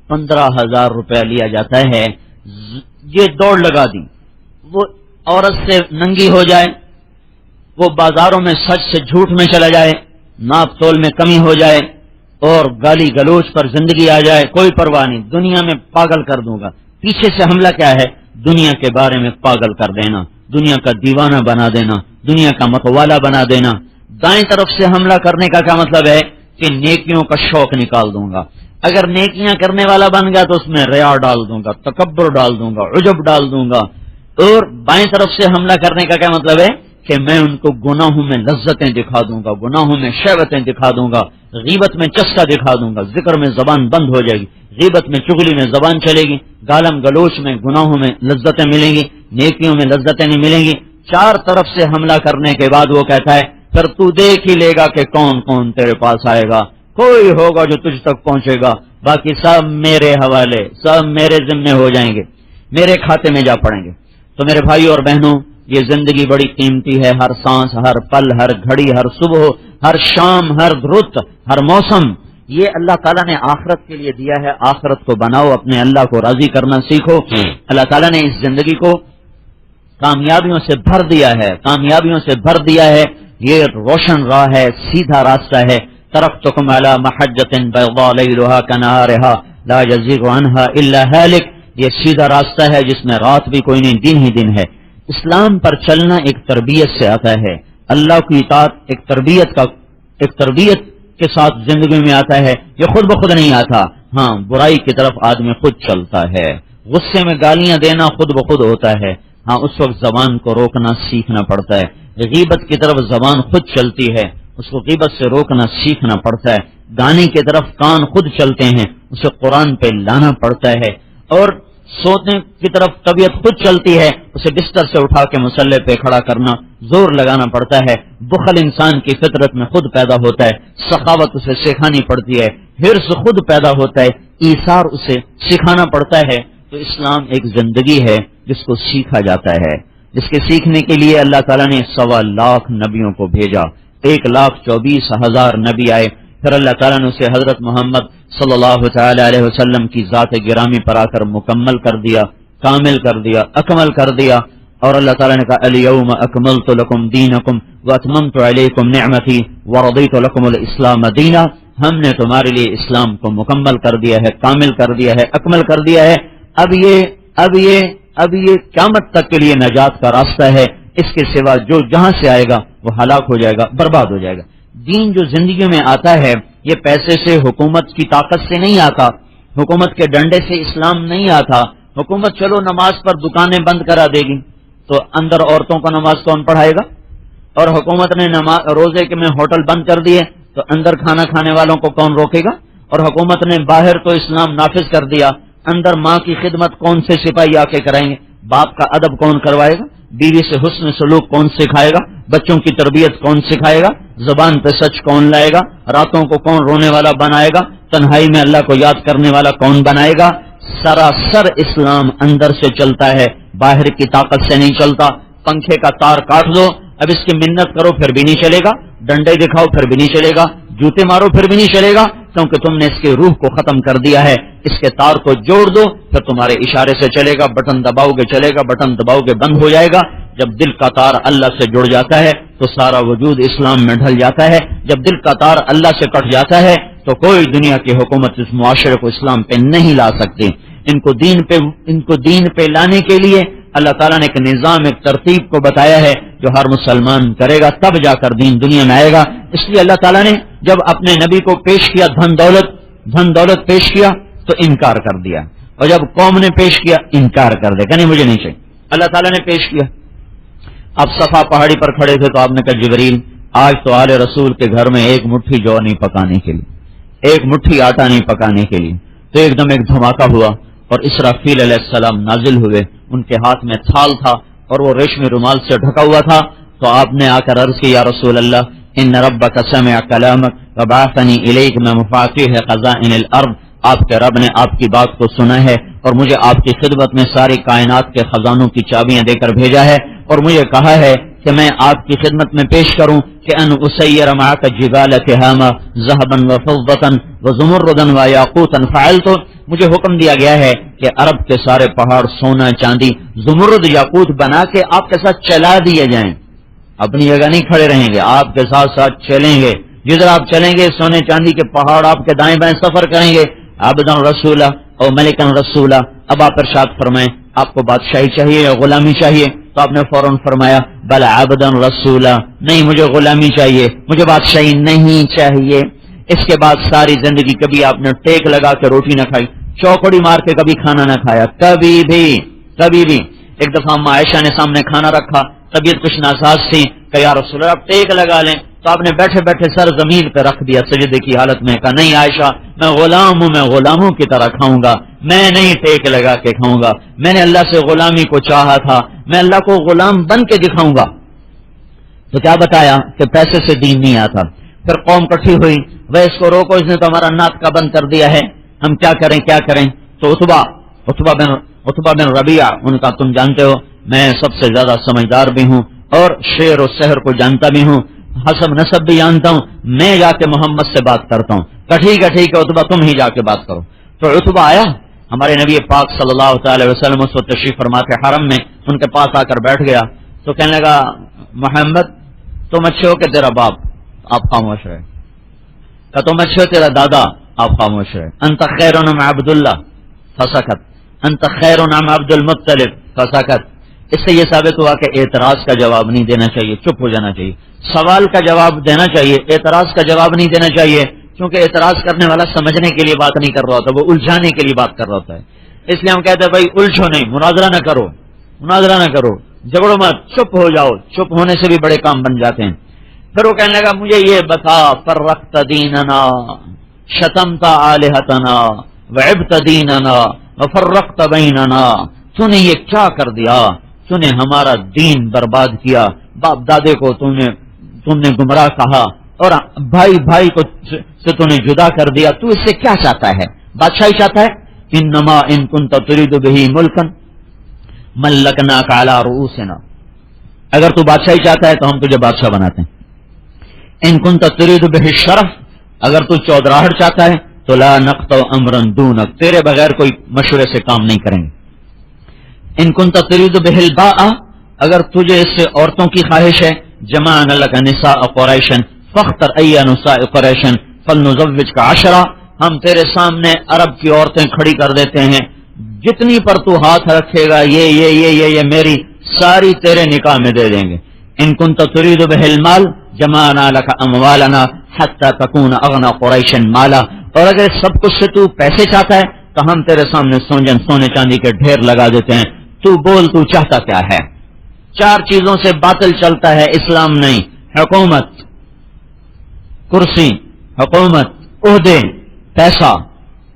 A: 15,000 روپیہ لیا جاتا ہے۔ یہ دوڑ لگا دی، وہ عورت سے ننگی ہو جائے، وہ بازاروں میں سچ سے جھوٹ میں چلا جائے، ناپ تول میں کمی ہو جائے اور گالی گلوچ پر زندگی آ جائے، کوئی پرواہ نہیں، دنیا میں پاگل کر دوں گا۔ پیچھے سے حملہ کیا ہے، دنیا کے بارے میں پاگل کر دینا، دنیا کا دیوانہ بنا دینا، دنیا کا متوالا بنا دینا۔ دائیں طرف سے حملہ کرنے کا کیا مطلب ہے کہ نیکیوں کا شوق نکال دوں گا، اگر نیکیاں کرنے والا بن گیا تو اس میں ریا ڈال دوں گا، تکبر ڈال دوں گا، عجب ڈال دوں گا۔ اور بائیں طرف سے حملہ کرنے کا کیا مطلب ہے کہ میں ان کو گناہوں میں لذتیں دکھا دوں گا، گناہوں میں شہوتیں دکھا دوں گا، غیبت میں چسکا دکھا دوں گا، ذکر میں زبان بند ہو جائے گی، غیبت میں چغلی میں زبان چلے گی، گالم گلوچ میں گناہوں میں لذتیں ملیں گی، نیکیوں میں لذتیں نہیں ملیں گی۔ چار طرف سے حملہ کرنے کے بعد وہ کہتا ہے پھر تو دیکھ ہی لے گا کہ کون کون تیرے پاس آئے گا، کوئی ہوگا جو تجھ تک پہنچے گا، باقی سب میرے حوالے، سب میرے ذمے ہو جائیں گے، میرے کھاتے میں جا پڑیں گے۔ تو میرے بھائی اور بہنوں، یہ زندگی بڑی قیمتی ہے، ہر سانس، ہر پل، ہر گھڑی، ہر صبح، ہر شام، ہر رت، ہر موسم، یہ اللہ تعالیٰ نے آخرت کے لیے دیا ہے۔ آخرت کو بناؤ، اپنے اللہ کو راضی کرنا سیکھو۔ اللہ تعالیٰ نے اس زندگی کو کامیابیوں سے بھر دیا ہے، کامیابیوں سے بھر دیا ہے، یہ روشن راہ ہے، سیدھا راستہ ہے۔ ترکتکم علی محجۃ بیضاء لیلھا کنہارھا لا یزیغ عنھا الا ہالک، یہ سیدھا راستہ ہے جس میں رات بھی کوئی نہیں، دن ہی دن ہے۔ اسلام پر چلنا ایک تربیت سے آتا ہے، اللہ کی اطاعت ایک تربیت کے ساتھ زندگی میں آتا ہے، یہ خود بخود نہیں آتا۔ ہاں، برائی کی طرف آدمی خود چلتا ہے، غصے میں گالیاں دینا خود بخود ہوتا ہے، ہاں اس وقت زبان کو روکنا سیکھنا پڑتا ہے۔ غیبت کی طرف زبان خود چلتی ہے، اس کو غیبت سے روکنا سیکھنا پڑتا ہے۔ گانے کی طرف کان خود چلتے ہیں، اسے قرآن پہ لانا پڑتا ہے۔ اور سونے کی طرف طبیعت خود چلتی ہے، اسے بستر سے اٹھا کے مصلے پہ کھڑا کرنا، زور لگانا پڑتا ہے۔ بخل انسان کی فطرت میں خود پیدا ہوتا ہے، سخاوت اسے سکھانی پڑتی ہے، حرص خود پیدا ہوتا ہے، ایثار اسے سکھانا پڑتا ہے۔ تو اسلام ایک زندگی ہے جس کو سیکھا جاتا ہے، جس کے سیکھنے کے لیے اللہ تعالیٰ نے 1.25 لاکھ نبیوں کو بھیجا، 1,24,000 نبی آئے۔ پھر اللہ تعالیٰ نے اسے حضرت محمد صلی اللہ تعالی علیہ وسلم کی ذات گرامی پر آ کر مکمل کر دیا، کامل کر دیا، اکمل کر دیا، اور اللہ تعالیٰ نے کہا الیوم اکملت لکم دینکم واتممت علیکم نعمتی ورضیت لکم الاسلام دینا، ہم نے تمہارے لیے اسلام کو مکمل کر دیا ہے، کامل کر دیا ہے، اکمل کر دیا ہے، اب یہ قیامت تک کے لیے نجات کا راستہ ہے، اس کے سوا جو جہاں سے آئے گا وہ ہلاک ہو جائے گا، برباد ہو جائے گا۔ دین جو زندگی میں آتا ہے یہ پیسے سے، حکومت کی طاقت سے نہیں آتا، حکومت کے ڈنڈے سے اسلام نہیں آتا۔ حکومت چلو نماز پر دکانیں بند کرا دے گی تو اندر عورتوں کو نماز کون پڑھائے گا؟ اور حکومت نے روزے کے میں ہوٹل بند کر دیے تو اندر کھانا کھانے والوں کو کون روکے گا؟ اور حکومت نے باہر تو اسلام نافذ کر دیا، اندر ماں کی خدمت کون سے سپاہی آ کے کرائیں گے؟ باپ کا ادب کون کروائے گا؟ بیوی سے حسن سلوک کون سکھائے گا؟ بچوں کی تربیت کون سکھائے گا؟ زبان پہ سچ کون لائے گا؟ راتوں کو کون رونے والا بنائے گا؟ تنہائی میں اللہ کو یاد کرنے والا کون بنائے گا؟ سراسر اسلام اندر سے چلتا ہے، باہر کی طاقت سے نہیں چلتا۔ پنکھے کا تار کاٹ دو، اب اس کی منت کرو پھر بھی نہیں چلے گا، ڈنڈے دکھاؤ پھر بھی نہیں چلے گا، جوتے مارو پھر بھی نہیں چلے گا، کیونکہ تم نے اس کی روح کو ختم کر دیا ہے۔ اس کے تار کو جوڑ دو پھر تمہارے اشارے سے چلے گا، بٹن دباؤ گے چلے گا، بٹن دباؤ گے بند ہو جائے گا۔ جب دل کا تار اللہ سے جڑ جاتا ہے تو سارا وجود اسلام میں ڈھل جاتا ہے۔ جب دل کا تار اللہ سے کٹ جاتا ہے تو کوئی دنیا کی حکومت اس معاشرے کو اسلام پہ نہیں لا سکتی۔ ان کو دین پہ لانے کے لیے اللہ تعالیٰ نے ایک نظام، ایک ترتیب کو بتایا ہے جو ہر مسلمان کرے گا تب جا کر دین دنیا میں آئے گا۔ اس لیے اللہ تعالیٰ نے جب اپنے نبی کو پیش کیا دھن دولت پیش کیا تو انکار کر دیا، اور جب قوم نے پیش کیا انکار کر دیا کہ نہیں مجھے نہیں چاہیے۔ اللہ تعالیٰ نے پیش کیا، اب صفا پہاڑی پر کھڑے تھے تو آپ نے کہا جبریل آج تو آل رسول کے گھر میں ایک مٹھی جو نہیں پکانے کے لیے، ایک مٹھی آٹا نہیں پکانے کے لیے۔ تو ایک دم ایک دھماکہ ہوا اور اسرافیل علیہ السلام نازل ہوئے، ان کے ہاتھ میں تھال تھا اور وہ ریشمی رومال سے ڈھکا ہوا تھا۔ تو آپ نے آ کر عرض کی یا رسول اللہ ان ربک سمع کلامک وبعثنی الیک میں مفاتیح خزائن الارض، آپ کے رب نے آپ کی بات کو سنا ہے اور مجھے آپ کی خدمت میں ساری کائنات کے خزانوں کی چابیاں دے کر بھیجا ہے، اور مجھے کہا ہے کہ میں آپ کی خدمت میں پیش کروں کہ ان اسیر معک جبال تہامہ ذهبا وفضة وزمردا ویاقوتا، فعلت، مجھے حکم دیا گیا ہے کہ عرب کے سارے پہاڑ سونا چاندی زمرد یاقوت بنا کے آپ کے ساتھ چلا دیے جائیں۔ اپنی جگہ نہیں کھڑے رہیں گے، آپ کے ساتھ ساتھ چلیں گے، جدھر آپ چلیں گے سونے چاندی کے پہاڑ آپ کے دائیں بائیں سفر کریں گے۔ عبدا رسولہ اور ملکا رسولہ، اب آپ ارشاد فرمائیں آپ کو بادشاہی چاہیے یا غلامی چاہیے؟ تو آپ نے فوراً فرمایا بل عبدا رسولہ، نہیں مجھے غلامی چاہیے، مجھے بادشاہی نہیں چاہیے۔ اس کے بعد ساری زندگی کبھی آپ نے ٹیک لگا کے روٹی نہ کھائی، چوکڑی مار کے کبھی کھانا نہ کھایا، کبھی بھی۔ ایک دفعہ اما عائشہ نے سامنے کھانا رکھا، طبیعت کچھ ناساز تھی کہ یا رسول اللہ آپ ٹیک لگا لیں، تو آپ نے بیٹھے بیٹھے سر زمین پہ رکھ دیا سجدے کی حالت میں، کہا نہیں عائشہ میں غلام ہوں، میں غلاموں کی طرح کھاؤں گا، میں نہیں ٹیک لگا کے کھاؤں گا، میں نے اللہ سے غلامی کو چاہا تھا، میں اللہ کو غلام بن کے دکھاؤں گا۔ تو کیا بتایا کہ پیسے سے دین نہیں آتا۔ پھر قوم کٹھی ہوئی، وہ اس کو روکو، اس نے تو ہمارا ناک کا بند کر دیا ہے، ہم کیا کریں؟ تو عتبہ بن ربیعہ ان کا تم جانتے ہو میں سب سے زیادہ سمجھدار بھی ہوں اور شعر و سحر کو جانتا بھی ہوں، حسب نسب بھی جانتا ہوں، میں جا کے محمد سے بات کرتا ہوں۔ ٹھیک ہے عتبہ تم ہی جا کے بات کرو۔ تو عتبہ آیا، ہمارے نبی پاک صلی اللہ تعالی وسلم اس وقت تشریف فرما کے حرم میں ان کے پاس آ کر بیٹھ گیا، تو کہنے لگا محمد تم اچھے ہو کہ تیرا باپ؟ آپ خاموش رہے۔ کہ تم اچھے ہو تیرا دادا؟ آپ خاموش رہے۔ انت خیر ام عبداللہ؟ فسکت۔ انت خیر ام عبد المطلب؟ فسکت۔ اس سے یہ ثابت ہوا کہ اعتراض کا جواب نہیں دینا چاہیے، چپ ہو جانا چاہیے، سوال کا جواب دینا چاہیے، اعتراض کا جواب نہیں دینا چاہیے، کیونکہ اعتراض کرنے والا سمجھنے کے لیے بات نہیں کر رہا ہوتا، وہ الجھانے کے لیے بات کر رہا ہوتا ہے۔ اس لیے ہم کہتے ہیں بھائی الجھو نہیں، مناظرہ نہ کرو، جھگڑو مت، چپ ہو جاؤ، چپ ہونے سے بھی بڑے کام بن جاتے ہیں۔ پھر وہ کہنے لگا مجھے یہ بتا، فرقت دیننا شتمت آلہتنا وعبت دیننا وفرقت بیننا، تو نے یہ کیا کر دیا؟ تو نے ہمارا دین برباد کیا، باپ دادے کو تم نے گمراہ کہا اور بھائی کو سے تو نے جدا کر دیا، تو اس سے کیا چاہتا ہے؟ بادشاہی چاہتا ہے؟ انما ان کنت تريد به ملکا ملکناک علی رؤوسنا، اگر تو بادشاہی چاہتا ہے تو ہم تجھے بادشاہ بناتے ہیں۔ ان کنت تريد به الشرف، اگر تو چودراہٹ چاہتا ہے تو لا نقطع امرا دونک، تیرے بغیر کوئی مشورے سے کام نہیں کریں گے. ان کنت ترید بہ الباء، اگر تجھے اس سے عورتوں کی خواہش ہے، جمعنا لک نساء قریش فاختر ای نساء قریش فلنزوجک عشرہ، ہم تیرے سامنے عرب کی عورتیں کھڑی کر دیتے ہیں، جتنی پر تو ہاتھ رکھے گا یہ میری ساری تیرے نکاح میں دے دیں گے. ان کنت ترید بہ المال جمعنا لک اموالنا حتی تکون اغنى قریش مالا، اور اگر سب کچھ سے تو پیسے چاہتا ہے تو ہم تیرے سامنے سونے چاندی کے ڈھیر لگا دیتے ہیں، تو بول تو چاہتا کیا ہے. 4 چیزوں سے باطل چلتا ہے، اسلام نہیں. حکومت، کرسی، حکومت، عہدے، پیسہ،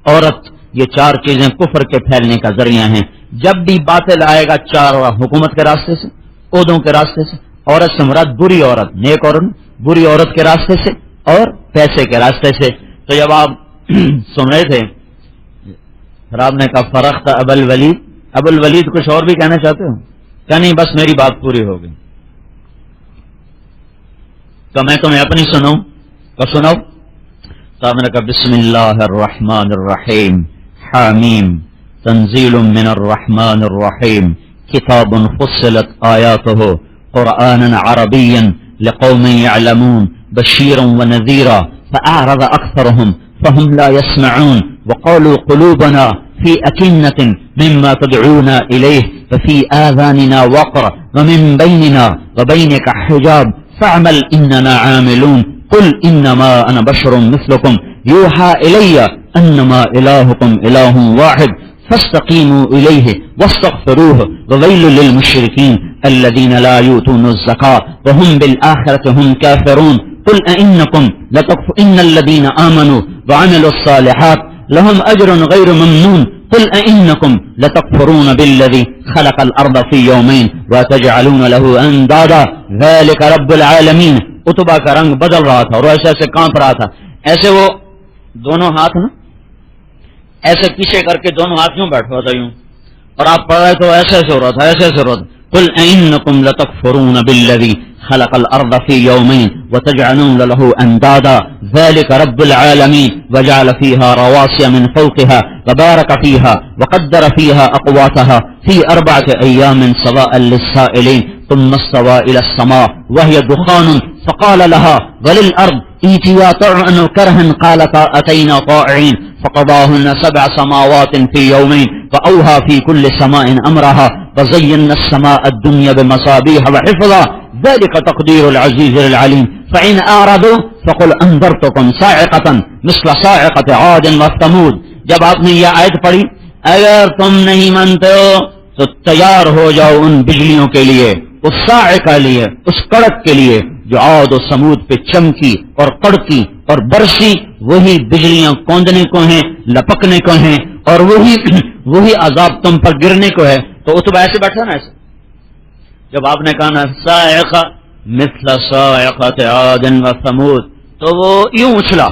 A: عورت، یہ 4 چیزیں کفر کے پھیلنے کا ذریعہ ہیں. جب بھی باطل آئے گا 4، حکومت کے راستے سے، عہدوں کے راستے سے، عورت سے مراد بری عورت، نیک عورت، بری عورت کے راستے سے، اور پیسے کے راستے سے. تو جب آپ سن رہے تھے پھر آپ نے کہا فرخت ابو الولید، ابو الولید کچھ اور بھی کہنا چاہتے ہو؟ کیا نہیں، بس میری بات پوری ہو گئی تو میں تمہیں اپنی سناؤں تو سنو. تو آپ نے کہا بسم اللہ الرحمن الرحیم، حامیم تنزیل من الرحمن الرحیم، کتاب فصلت آیاتہ قرآنا عربیا لقوم يعلمون بشيرا ونذيرا فأعرض أكثرهم فهم لا يسمعون وقالوا قلوبنا في أكنة مما تدعونا إليه ففي آذاننا وقر ومن بيننا وبينك حجاب فاعمل إننا عاملون قل إنما أنا بشر مثلكم يوحى إلي أنما إلهكم إله واحد فاستقيموا إليه واستغفروه وويل للمشركين الذين لا يؤتون الزكاة وهم بالآخرة هم كافرون قل أئنكم إن الذين آمنوا وعملوا الصالحات لهم أجر غير ممنون قل أئنكم لتكفرون بالذي خلق الأرض في يومين وتجعلون له أندادا ذلك رب العالمين. اتبا کا رنگ بدل رہا تھا اور ایسے ایسے کانپ رہا تھا، ایسے وہ دونوں ہاتھ نا ایسے پیچھے کر کے دونوں ہاتھ یوں بیٹھا تھا یوں، اور آپ پڑھ رہے تو ایسے ایسے ہو رہا تھا، ایسے ایسے ہو رہا تھا. قل أئنكم لتكفرون بالذي خلق الأرض في يومين وتجعلون له أندادا ذلك رب العالمين وجعل فيها رواسي من فوقها وبارك فيها وقدر فيها أقواتها في 4 أيام سواء للسائلين ثم استوى إلى السماء وهي دخان فقال لها وللأرض ائتيا طوعا كرها قالتا أتينا طائعين فقضاهن 7 سماوات في يومين فأوحى في كل سماء أمرها وزينا السماء الدنيا بمصابيح وحفظا ذلك تقدير العزيز العليم فإن أعرضوا فقل أنذرتكم صاعقة مثل صاعقة عاد وثمود. جب آپ نے یہ آیت پڑھی اگر تم نہیں مانتے ہو تو تیار ہو جاؤ ان بجلیوں کے لیے، اس صاعقہ لیے، اس کڑک کے لیے جو عاد و سمود پہ چمکی اور کڑکی اور برسی. وہی بجلیاں کوندنے کو ہیں، لپکنے کو ہیں، اور وہی عذاب تم پر گرنے کو ہے. تو اتبا ایسے بیٹھا نا، ایسے جب آپ نے کہا نا صاعقہ مثل صاعقۃ عاد و ثمود تو وہ یوں اچھلا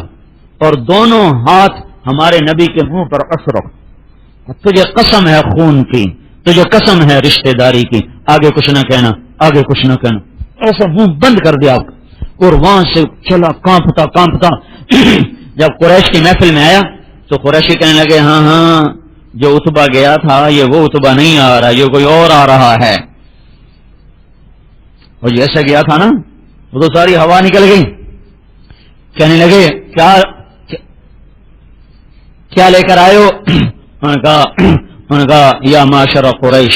A: اور دونوں ہاتھ ہمارے نبی کے منہ پر اشرف. تجھے قسم ہے خون کی، تجھے قسم ہے رشتہ داری کی، آگے کچھ نہ کہنا، آگے کچھ نہ کہنا. ایسا منہ بند کر دیا آپ کا، اور وہاں سے چلا کانپتا کانپتا. جب قریش کی محفل میں آیا تو قریشی کہنے لگے ہاں ہاں جو اتبا گیا تھا یہ وہ اتبا نہیں آ رہا، یہ کوئی اور آ رہا ہے. اور جیسا گیا تھا نا وہ تو ساری ہوا نکل گئی. کہنے لگے کیا لے کر آئے ہو؟ انہوں نے کہا یا معاشر قریش،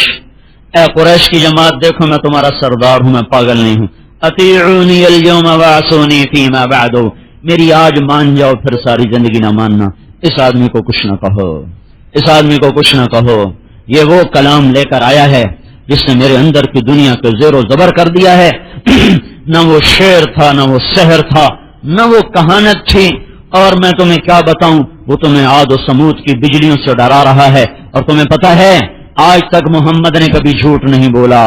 A: اے قریش کی جماعت دیکھو میں تمہارا سردار ہوں، میں پاگل نہیں ہوں. اطیعونی اليوم وعصونی فیما بعد، میری آج مان جاؤ پھر ساری زندگی نہ ماننا. اس آدمی کو کچھ نہ کہو، اس آدمی کو کچھ نہ کہو. یہ وہ کلام لے کر آیا ہے جس نے میرے اندر کی دنیا کو زیر و زبر کر دیا ہے. نہ وہ شعر تھا، نہ وہ سحر تھا، نہ وہ کہانت تھی. اور میں تمہیں کیا بتاؤں، وہ تمہیں عاد و سمود کی بجلیوں سے ڈرا رہا ہے. اور تمہیں پتا ہے آج تک محمد نے کبھی جھوٹ نہیں بولا.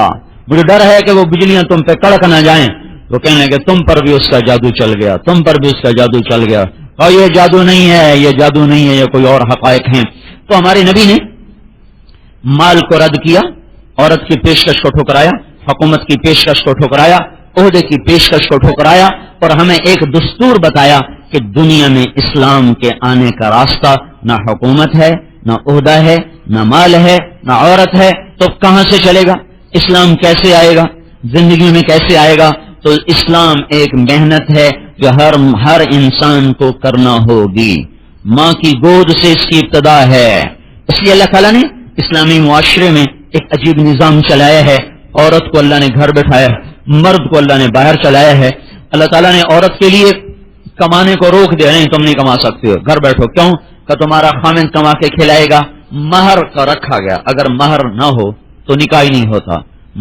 A: مجھے ڈر ہے کہ وہ بجلیاں تم پہ کڑک نہ جائیں. وہ کہنے کہ تم پر بھی اس کا جادو چل گیا، تم پر بھی اس کا جادو چل گیا. اور یہ جادو نہیں ہے، یہ جادو نہیں ہے، یہ کوئی اور حقائق ہیں. تو ہمارے نبی نے مال کو رد کیا، عورت کی پیشکش کو ٹھکرایا، حکومت کی پیشکش کو ٹھکرایا، عہدے کی پیشکش کو ٹھکرایا، اور ہمیں ایک دستور بتایا کہ دنیا میں اسلام کے آنے کا راستہ نہ حکومت ہے، نہ عہدہ ہے، نہ مال ہے، نہ عورت ہے، تو کہاں سے چلے گا؟ اسلام کیسے آئے گا؟ زندگی میں کیسے آئے گا؟ تو اسلام ایک محنت ہے جو ہر انسان کو کرنا ہوگی. ماں کی گود سے اس کی ابتدا ہے. اس لیے اللہ تعالیٰ نے اسلامی معاشرے میں ایک عجیب نظام چلایا ہے. عورت کو اللہ نے گھر بٹھایا ہے، مرد کو اللہ نے باہر چلایا ہے. اللہ تعالیٰ نے عورت کے لیے کمانے کو روک دیا، نہیں تم نہیں کما سکتے ہو، گھر بیٹھو. کیوں؟ کہ تمہارا خامن کما کے کھلائے گا. مہر کا رکھا گیا، اگر مہر نہ ہو تو نکاح نہیں ہوتا.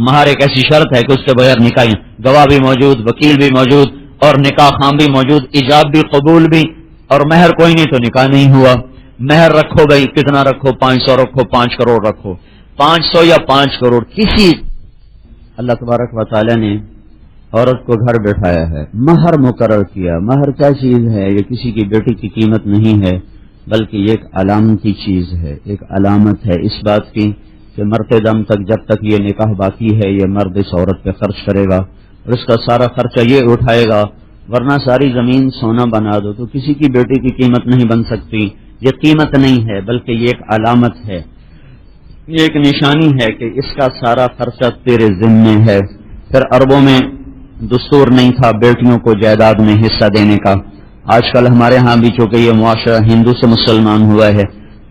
A: مہر ایک ایسی شرط ہے کہ اس کے بغیر نکاح، گواہ بھی موجود، وکیل بھی موجود اور نکاح خام بھی موجود، ایجاب بھی قبول بھی، اور مہر کوئی نہیں تو نکاح نہیں ہوا. مہر رکھو بھائی، کتنا رکھو؟ 500 رکھو، 5 کروڑ رکھو، 500 یا 5 کروڑ کسی. اللہ تبارک و تعالی نے عورت کو گھر بٹھایا ہے، مہر مقرر کیا. مہر کیا چیز ہے؟ یہ کسی کی بیٹی کی قیمت نہیں ہے، بلکہ یہ ایک علامتی چیز ہے، ایک علامت ہے اس بات کی کہ مرتے دم تک جب تک یہ نکاح باقی ہے یہ مرد اس عورت پہ خرچ کرے گا اور اس کا سارا خرچہ یہ اٹھائے گا. ورنہ ساری زمین سونا بنا دو تو کسی کی بیٹی کی قیمت نہیں بن سکتی. یہ قیمت نہیں ہے بلکہ یہ ایک علامت ہے، یہ ایک نشانی ہے کہ اس کا سارا خرچہ تیرے ذمے ہے. پھر عربوں میں دستور نہیں تھا بیٹیوں کو جائیداد میں حصہ دینے کا. آج کل ہمارے ہاں بھی چونکہ یہ معاشرہ ہندو سے مسلمان ہوا ہے،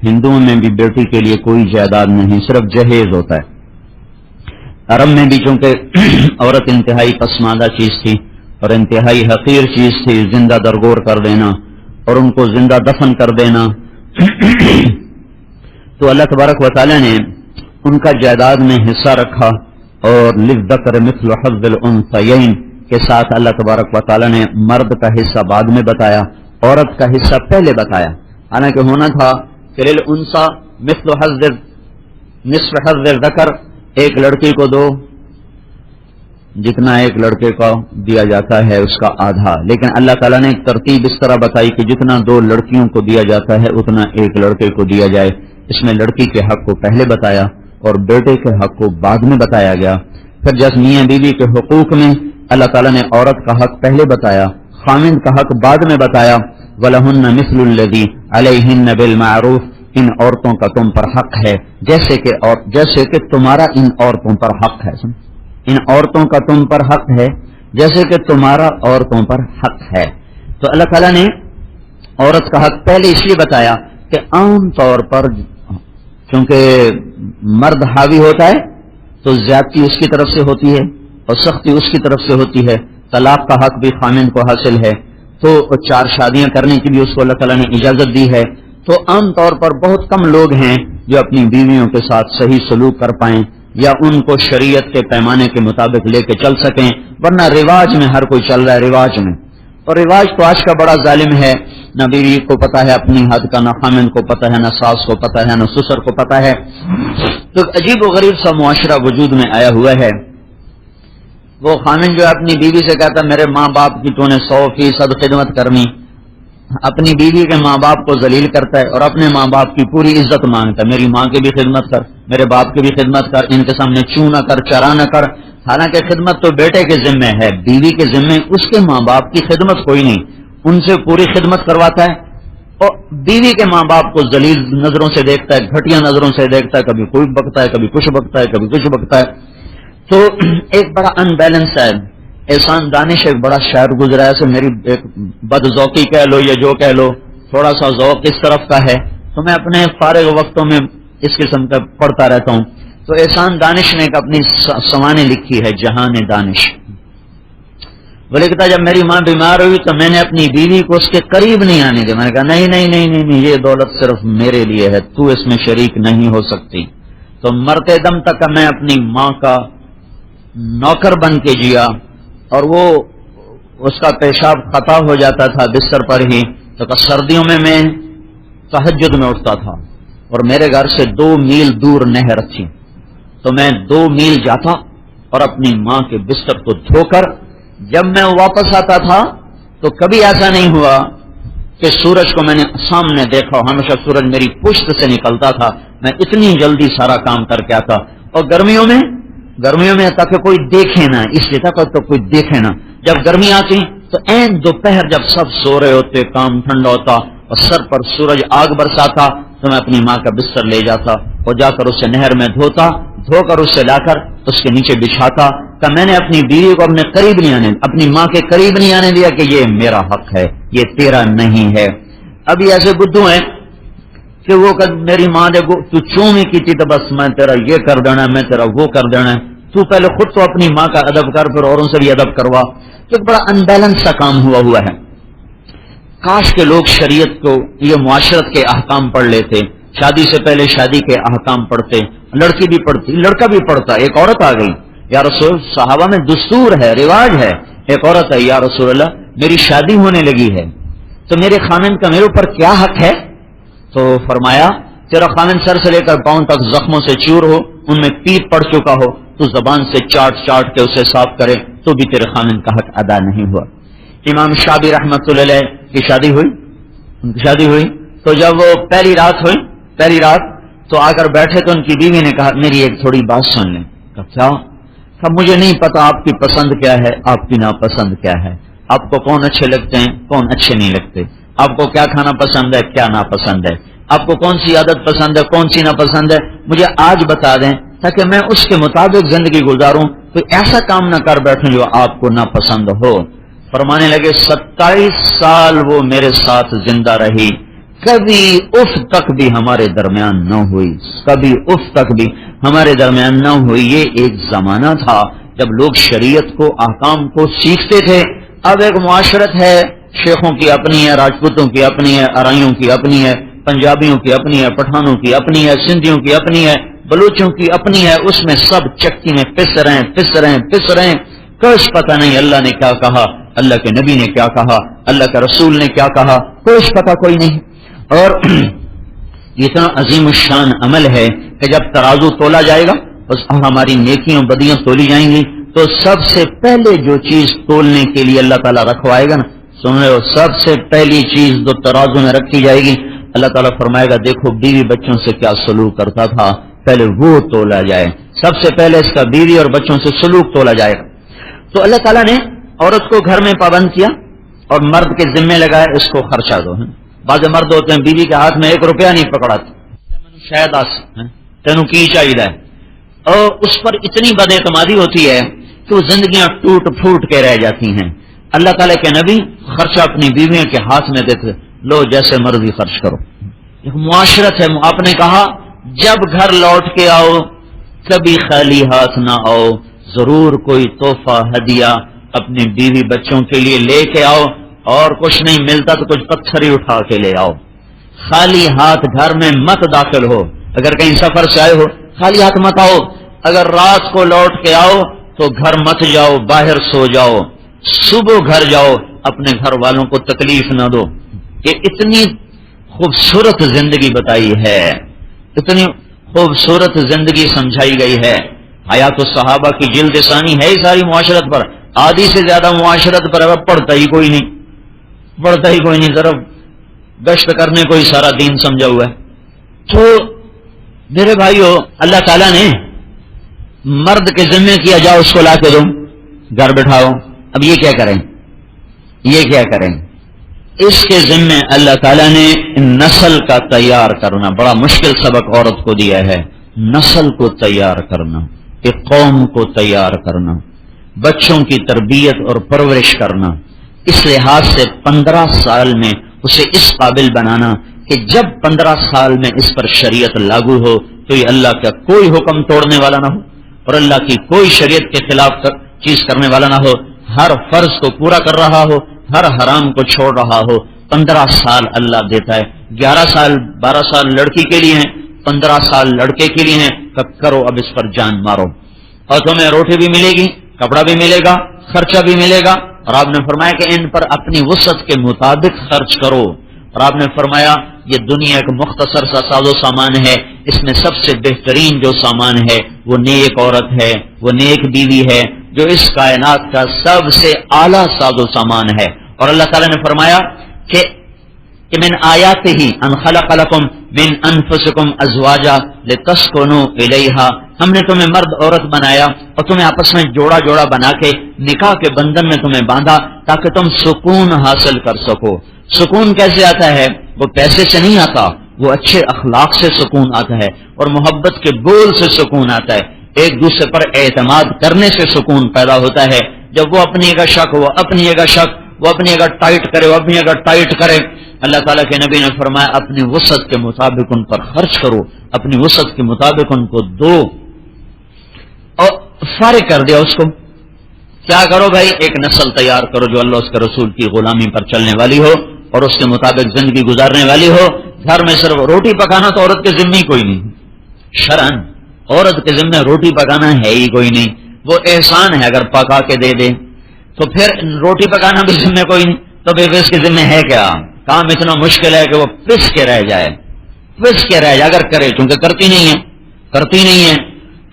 A: ہندوؤں میں بھی بیٹی کے لیے کوئی جائیداد نہیں، صرف جہیز ہوتا ہے. عرب میں بھی چونکہ عورت انتہائی پسماندہ چیز تھی اور انتہائی حقیر چیز تھی، زندہ درگور کر دینا اور ان کو زندہ دفن کر دینا. تو اللہ تبارک و تعالی نے ان کا جائیداد میں حصہ رکھا اور للذکر مثل حظ الانثیین کے ساتھ اللہ تبارک و تعالی نے مرد کا حصہ بعد میں بتایا، عورت کا حصہ پہلے بتایا. حالانکہ ہونا تھا کہ للانثی مثل حظ نصف حظ الذکر، ایک لڑکی کو دو جتنا ایک لڑکے کو دیا جاتا ہے اس کا آدھا. لیکن اللہ تعالیٰ نے ایک ترتیب اس طرح بتائی کہ جتنا 2 لڑکیوں کو دیا جاتا ہے اتنا ایک لڑکے کو دیا جائے. اس میں لڑکی کے حق کو پہلے بتایا اور بیٹے کے حق کو بعد میں بتایا گیا. پھر جب میاں بیوی کے حقوق میں اللہ تعالیٰ نے عورت کا حق پہلے بتایا، خامند کا حق بعد میں بتایا. وَلَهُنَّ مِثْلُ الَّذِي عَلَيْهِنَّ بِالْمَعْرُوفِ، ان عورتوں کا تم پر حق ہے جیسے کہ تمہارا ان عورتوں پر حق ہے. ان عورتوں کا تم پر حق ہے جیسے کہ تمہارا عورتوں پر حق ہے. تو اللہ تعالیٰ نے عورت کا حق پہلے اس لیے بتایا کہ عام طور پر چونکہ مرد حاوی ہوتا ہے تو زیادتی اس کی طرف سے ہوتی ہے اور سختی اس کی طرف سے ہوتی ہے. طلاق کا حق بھی خامند کو حاصل ہے، تو 4 شادیاں کرنے کی بھی اس کو اللہ تعالیٰ نے اجازت دی ہے. تو عام طور پر بہت کم لوگ ہیں جو اپنی بیویوں کے ساتھ صحیح سلوک کر پائیں یا ان کو شریعت کے پیمانے کے مطابق لے کے چل سکیں. ورنہ رواج میں ہر کوئی چل رہا ہے، رواج میں. اور رواج تو آج کا بڑا ظالم ہے. نہ بیوی کو پتا ہے اپنی حد کا، نہ خامند کو پتا ہے، نہ ساس کو پتا ہے، نہ سسر کو پتا ہے. تو عجیب و غریب سا معاشرہ وجود میں آیا ہوا ہے. وہ خامند جو اپنی بیوی سے کہتا میرے ماں باپ کی تو نے 100% خدمت کرنی، اپنی بیوی کے ماں باپ کو ذلیل کرتا ہے اور اپنے ماں باپ کی پوری عزت مانگتا ہے. میری ماں کی بھی خدمت کر، میرے باپ کی بھی خدمت کر، ان کے سامنے چوں نہ کر، چرا نہ کر. حالانکہ خدمت تو بیٹے کے ذمے ہے، بیوی کے ذمے اس کے ماں باپ کی خدمت کوئی نہیں، ان سے پوری خدمت کرواتا ہے. اور بیوی کے ماں باپ کو ذلیل نظروں سے دیکھتا ہے، گھٹیا نظروں سے دیکھتا ہے، کبھی کوئی بکتا ہے، کبھی کچھ بکتا ہے، کبھی کچھ بکتا ہے. تو ایک بڑا ان بیلنس ہے. احسان دانش ایک بڑا شاعر گزرا ہے، میری ایک بد ذوقی کہہ لو یا جو کہہ لو، تھوڑا سا ذوق اس طرف کا ہے تو میں اپنے فارغ وقتوں میں اس قسم کا پڑھتا رہتا ہوں. تو احسان دانش نے ایک اپنی سوانح لکھی ہے، جہان دانش. وہ لکھتا جب میری ماں بیمار ہوئی تو میں نے اپنی بیوی کو اس کے قریب نہیں آنے دیا. میں نے کہا نہیں نہیں نہیں نہیں نہیں، یہ دولت صرف میرے لیے ہے، تو اس میں شریک نہیں ہو سکتی. تو مرتے دم تک میں اپنی ماں کا نوکر بن کے جیا اور وہ اس کا پیشاب خطا ہو جاتا تھا بستر پر ہی. تو سردیوں میں تہجد میں اٹھتا تھا اور میرے گھر سے 2 میل دور نہر تھی، تو میں 2 میل جاتا اور اپنی ماں کے بستر کو دھو کر جب میں واپس آتا تھا تو کبھی ایسا نہیں ہوا کہ سورج کو میں نے سامنے دیکھا. ہمیشہ سورج میری پشت سے نکلتا تھا، میں اتنی جلدی سارا کام کر کے آتا. اور گرمیوں میں تاکہ کوئی دیکھے نہ، اس لیے تاکہ کوئی دیکھے نہ. جب گرمی آتی تو این دوپہر جب سب سو رہے ہوتے، کام ٹھنڈا ہوتا اور سر پر سورج آگ برساتا، تو میں اپنی ماں کا بستر لے جاتا اور جا کر اسے نہر میں دھوتا، دھو کر اسے لا کر اس کے نیچے بچھاتا کہ میں نے اپنی بیوی کو اپنے قریب نہیں آنے، اپنی ماں کے قریب نہیں آنے دیا کہ یہ میرا حق ہے، یہ تیرا نہیں ہے۔ ابھی ایسے بدھو ہیں کہ وہ میری ماں نے تو چوں ہی کی تھی تو بس میں تیرا یہ کر دینا ہے، میں تیرا وہ کر دینا ہے۔ تو پہلے خود تو اپنی ماں کا ادب کر، پھر اوروں سے بھی ادب کروا۔ تو ایک بڑا انبیلنس سا کام ہوا ہے۔ کاش کے لوگ شریعت کو، یہ معاشرت کے احکام پڑھ لیتے، شادی سے پہلے شادی کے احکام پڑھتے، لڑکی بھی پڑھتی، لڑکا بھی پڑھتا۔ ایک عورت آ گئی، یا رسول، صحابہ میں دستور ہے، رواج ہے، ایک عورت ہے، یا رسول اللہ میری شادی ہونے لگی ہے تو میرے خامن کا میرے اوپر کیا حق ہے؟ تو فرمایا تیرا خامن سر سے لے کر پاؤں تک زخموں سے چور ہو، ان میں پیپ پڑ چکا ہو، تو زبان سے چاٹ چاٹ کے اسے صاف کرے تو بھی تیرے خامن کا حق ادا نہیں ہوا۔ امام شافعی رحمۃ اللہ علیہ کی شادی ہوئی، ان کی شادی ہوئی تو جب وہ پہلی رات تو آ کر بیٹھے تو ان کی بیوی نے کہا میری ایک تھوڑی بات سن لیں۔ کہا کیا؟ مجھے نہیں پتا آپ کی پسند کیا ہے، آپ کی ناپسند کیا ہے، آپ کو کون اچھے لگتے ہیں، کون اچھے نہیں لگتے، آپ کو کیا کھانا پسند ہے، کیا ناپسند ہے، آپ کو کون سی عادت پسند ہے، کون سی ناپسند ہے، مجھے آج بتا دیں تاکہ میں اس کے مطابق زندگی گزاروں، کوئی ایسا کام نہ کر بیٹھوں جو آپ کو ناپسند ہو۔ فرمانے لگے 27 سال وہ میرے ساتھ زندہ رہی، کبھی اف تک بھی ہمارے درمیان نہ ہوئی، کبھی اف تک بھی ہمارے درمیان نہ ہوئی۔ یہ ایک زمانہ تھا جب لوگ شریعت کو، احکام کو سیکھتے تھے۔ اب ایک معاشرت ہے، شیخوں کی اپنی ہے، راجپوتوں کی اپنی ہے، ارائیوں کی اپنی ہے، پنجابیوں کی اپنی ہے، پٹھانوں کی اپنی ہے، سندھیوں کی اپنی ہے، بلوچوں کی اپنی ہے، اس میں سب چکی میں پس رہے ہیں۔ کچھ پتہ نہیں اللہ نے کیا کہا، اللہ کے نبی نے کیا کہا، اللہ کے رسول نے کیا کہا، کچھ پتہ کوئی نہیں۔ اور یہ اتنا عظیم الشان عمل ہے کہ جب ترازو تولا جائے گا اور ہماری نیکیاں بدیاں تولی جائیں گی تو سب سے پہلے جو چیز تولنے کے لیے اللہ تعالیٰ رکھوائے گا نا، سن رہے ہو، سب سے پہلی چیز جو ترازو میں رکھی جائے گی، اللہ تعالیٰ فرمائے گا دیکھو بیوی بچوں سے کیا سلوک کرتا تھا، پہلے وہ تولا جائے، سب سے پہلے اس کا بیوی اور بچوں سے سلوک تولا جائے گا۔ تو اللہ تعالیٰ نے عورت کو گھر میں پابند کیا اور مرد کے ذمے لگائے اس کو خرچہ دو۔ بعض مرد ہوتے ہیں بیوی کے ہاتھ میں 1 روپیہ نہیں پکڑاتے، شاید تینوں کی چاہیے، اور اس پر اتنی بد اعتمادی ہوتی ہے کہ وہ زندگیاں ٹوٹ پھوٹ کے رہ جاتی ہیں۔ اللہ تعالیٰ کے نبی خرچہ اپنی بیویوں کے ہاتھ میں دیتے، لو جیسے مرضی خرچ کرو۔ ایک معاشرت ہے، آپ نے کہا جب گھر لوٹ کے آؤ کبھی خالی ہاتھ نہ آؤ، ضرور کوئی تحفہ ہدیہ اپنی بیوی بچوں کے لیے لے کے آؤ، اور کچھ نہیں ملتا تو کچھ پتھر ہی اٹھا کے لے آؤ۔ خالی ہاتھ گھر میں مت داخل ہو، اگر کہیں سفر سے آئے ہو خالی ہاتھ مت آؤ، اگر رات کو لوٹ کے آؤ تو گھر مت جاؤ، باہر سو جاؤ، صبح گھر جاؤ، اپنے گھر والوں کو تکلیف نہ دو۔ یہ اتنی خوبصورت زندگی بتائی ہے، اتنی خوبصورت زندگی سمجھائی گئی ہے۔ حیات الصحابہ کی جلد ثانی ہے ہی ساری معاشرت پر، آدھی سے زیادہ معاشرت پر پڑھتا ہی کوئی نہیں، ذرا گشت کرنے کو ہی سارا دین سمجھا ہوا ہے۔ تو میرے بھائیو، اللہ تعالیٰ نے مرد کے ذمے کیا جاؤ اس کو لا کے دو، گھر بٹھاؤ۔ اب یہ کیا کریں؟ اس کے ذمے اللہ تعالیٰ نے نسل کا تیار کرنا، بڑا مشکل سبق عورت کو دیا ہے، نسل کو تیار کرنا، ایک قوم کو تیار کرنا، بچوں کی تربیت اور پرورش کرنا، اس لحاظ سے 15 سال میں اسے اس قابل بنانا کہ جب 15 سال میں اس پر شریعت لاگو ہو تو یہ اللہ کا کوئی حکم توڑنے والا نہ ہو اور اللہ کی کوئی شریعت کے خلاف چیز کرنے والا نہ ہو، ہر فرض کو پورا کر رہا ہو، ہر حرام کو چھوڑ رہا ہو۔ 15 سال اللہ دیتا ہے، 11 سال 12 سال لڑکی کے لیے ہیں، 15 سال لڑکے کے لیے ہیں، کرو اب اس پر جان مارو، اور تمہیں روٹی بھی ملے گی، کپڑا بھی ملے گا، خرچہ بھی ملے گا، اور آپ نے فرمایا کہ ان پر اپنی وسعت کے مطابق خرچ کرو، اور آپ نے فرمایا یہ دنیا ایک مختصر سا ساز و سامان ہے، اس میں سب سے بہترین جو سامان ہے وہ نیک عورت ہے، وہ نیک بیوی ہے جو اس کائنات کا سب سے اعلیٰ ساز و سامان ہے۔ اور اللہ تعالیٰ نے فرمایا کہ من آیاتہ ان خلق لکم من انفسکم ازواجا لتسکنوا الیہا ہم نے تمہیں مرد عورت بنایا اور تمہیں آپس میں جوڑا جوڑا بنا کے نکاح کے بندھن میں تمہیں باندھا تاکہ تم سکون حاصل کر سکو. سکون کیسے آتا ہے؟ وہ پیسے سے نہیں آتا، وہ اچھے اخلاق سے سکون آتا ہے اور محبت کے بول سے سکون آتا ہے. ایک دوسرے پر اعتماد کرنے سے سکون پیدا ہوتا ہے. جب وہ اپنی جگہ شک، وہ اپنی جگہ شک، وہ اپنی جگہ ٹائٹ کرے، وہ اپنی جگہ ٹائٹ کرے. اللہ تعالیٰ کے نبی نے فرمایا اپنی وسعت کے مطابق ان پر خرچ کرو، اپنی وسعت کے مطابق ان کو دو اور فارغ کر دیا اس کو. کیا کرو بھائی؟ ایک نسل تیار کرو جو اللہ اس کے رسول کی غلامی پر چلنے والی ہو اور اس کے مطابق زندگی گزارنے والی ہو. گھر میں صرف روٹی پکانا تو عورت کے ذمہ کوئی نہیں، شرعن عورت کے ذمہ روٹی پکانا ہے ہی کوئی نہیں. وہ احسان ہے اگر پکا کے دے دے، تو پھر روٹی پکانا بھی ذمہ کوئی نہیں، تو بے اس کے ذمہ ہے کیا؟ کام اتنا مشکل ہے کہ وہ پس کے رہ جائے اگر کرے، چونکہ کرتی نہیں ہے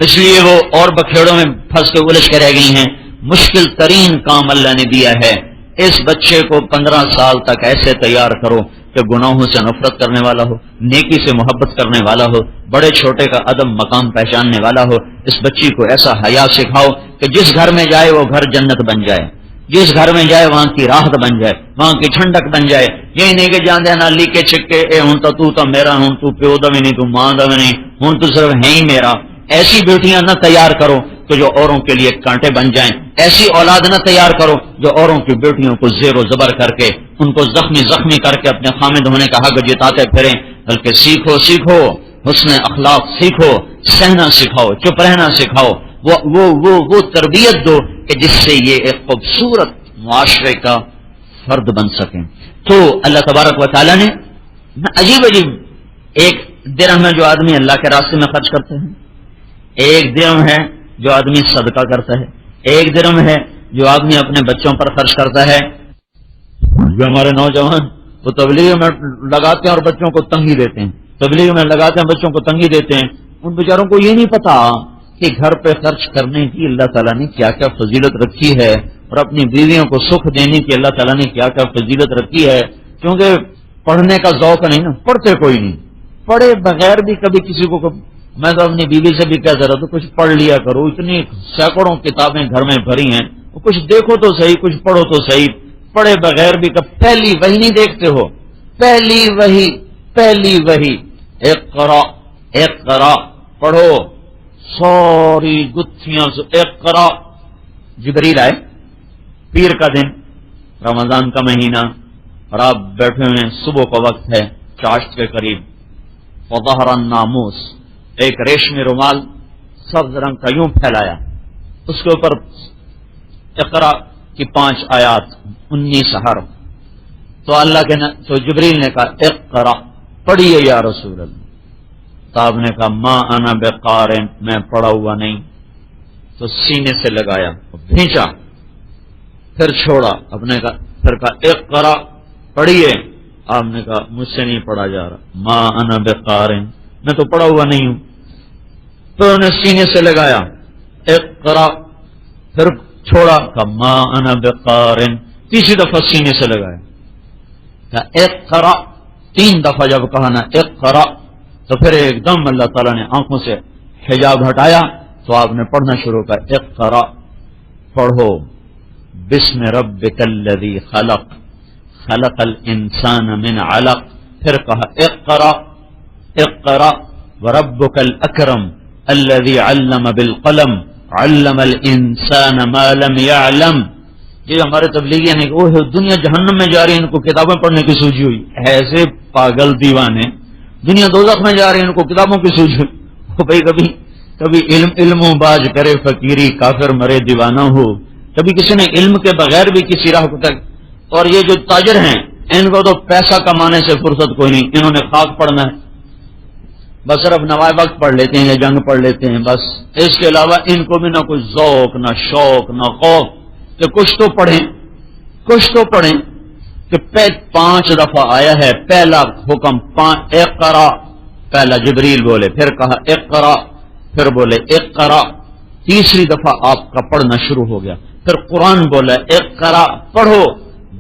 A: اس لیے وہ اور بکھیڑوں میں پھنس کے الجھ کے رہ گئی ہیں. مشکل ترین کام اللہ نے دیا ہے. اس بچے کو 15 سال تک ایسے تیار کرو کہ گناہوں سے نفرت کرنے والا ہو، نیکی سے محبت کرنے والا ہو، بڑے چھوٹے کا عدم مقام پہچاننے والا ہو. اس بچی کو ایسا حیا سکھاؤ کہ جس گھر میں جائے وہ گھر جنت بن جائے، جس گھر میں جائے وہاں کی راحت بن جائے، وہاں کی ٹھنڈک بن جائے. یہ نہیں کہ جان دینا لیکے چھکے اے ہوں تو میرا ہوں، تو پیو دا بھی نہیں، تو ماں دا بھی نہیں، ہوں تو صرف ہے ہی میرا. ایسی بیٹیاں نہ تیار کرو کہ جو اوروں کے لیے کانٹے بن جائیں. ایسی اولاد نہ تیار کرو جو اوروں کی بیٹیوں کو زیر و زبر کر کے ان کو زخمی کر کے اپنے خامد ہونے کا حق جتاتے پھریں. بلکہ سیکھو حسن اخلاق سیکھو، سہنا سکھاؤ، چپ رہنا سکھاؤ. وہ تربیت دو کہ جس سے یہ ایک خوبصورت معاشرے کا فرد بن سکیں. تو اللہ تبارک و تعالیٰ نے عجیب ایک درہم ہے جو آدمی اللہ کے راستے میں خرچ کرتے ہیں، ایک درہم ہے جو آدمی صدقہ کرتا ہے، ایک درہم ہے جو آدمی اپنے بچوں پر خرچ کرتا ہے. جو ہمارے نوجوان وہ تبلیغ میں لگاتے ہیں اور بچوں کو تنگی دیتے ہیں، تبلیغ میں لگاتے ہیں بچوں کو تنگی دیتے ہیں. ان بیچاروں کو یہ نہیں پتا کہ گھر پہ خرچ کرنے کی اللہ تعالیٰ نے کیا کیا فضیلت رکھی ہے اور اپنی بیویوں کو سکھ دینے کی اللہ تعالیٰ نے کیا کیا فضیلت رکھی ہے. کیونکہ پڑھنے کا ذوق نہیں نا، پڑھتے کوئی نہیں، پڑھے بغیر بھی کبھی کسی کو میں تو اپنی بیوی سے بھی کہتا رہا تو کچھ پڑھ لیا کرو، اتنی سینکڑوں کتابیں گھر میں بھری ہیں، کچھ دیکھو تو صحیح، کچھ پڑھو تو صحیح. پڑھے بغیر بھی پہلی وحی نہیں دیکھتے ہو، پہلی وحی اقرا پڑھو، ساری گتھیاں سے اقرا. جبریل آئے پیر کا دن، رمضان کا مہینہ، اور آپ بیٹھے ہوئے ہیں، صبح کا وقت ہے، چاشت کے قریب. فظہر الناموس، ایک ریشمی رومال سبز رنگ کا یوں پھیلایا، اس کے اوپر اقرا کی 5 آیات 19 حرف. تو تو جبریل نے کہا اقرا پڑھیے یا رسول اللہ. تو آپ نے کہا ما انا بقارئ، میں پڑھا ہوا نہیں. تو سینے سے لگایا، کھینچا، پھر چھوڑا. اپنے کا پھر کہا اقرا پڑھیے. آپ نے کہا مجھ سے نہیں پڑھا جا رہا، ما انا بقارئ، میں تو پڑھا ہوا نہیں ہوں. پھر انہوں نے سینے سے لگایا اقرا، پھر چھوڑا، کہا ما انا بقارئ. تیسری دفعہ سینے سے لگایا، کہا اقرا. 3 دفعہ جب کہا نا اقرا، تو پھر ایک دم اللہ تعالیٰ نے آنکھوں سے حجاب ہٹایا تو آپ نے پڑھنا شروع کیا اقرا، پڑھو بسم ربک الذی خلق خلق الانسان من علق. پھر کہا اقرا وربک الاکرم الذی علم بالقلم علم الانسان ما لم يعلم. یہ ہمارے تبلیغی ہیں کہ دنیا جہنم میں جا رہی ہے، ان کو کتابیں پڑھنے کی سوچی ہوئی. ایسے پاگل دیوانے، دنیا دوزخ میں جا رہی ہے، ان کو کتابوں کی سوچی ہوئی. کبھی علم و باز کرے فقیری، کافر مرے دیوانہ ہو. کبھی کسی نے علم کے بغیر بھی کسی راہ کو تک. اور یہ جو تاجر ہیں ان کو تو پیسہ کمانے سے فرصت کوئی نہیں، انہوں نے خاک پڑھنا ہے، بس صرف نوائے وقت پڑھ لیتے ہیں یا جنگ پڑھ لیتے ہیں بس. اس کے علاوہ ان کو بھی نہ کوئی ذوق، نہ شوق، نہ خوف کہ کچھ تو پڑھیں کہ 5 دفعہ آیا ہے. پہلا حکم اقرا، پہلا جبریل بولے، پھر کہا اقرا، پھر بولے اقرا. تیسری دفعہ آپ کا پڑھنا شروع ہو گیا. پھر قرآن بولا اقرا، پڑھو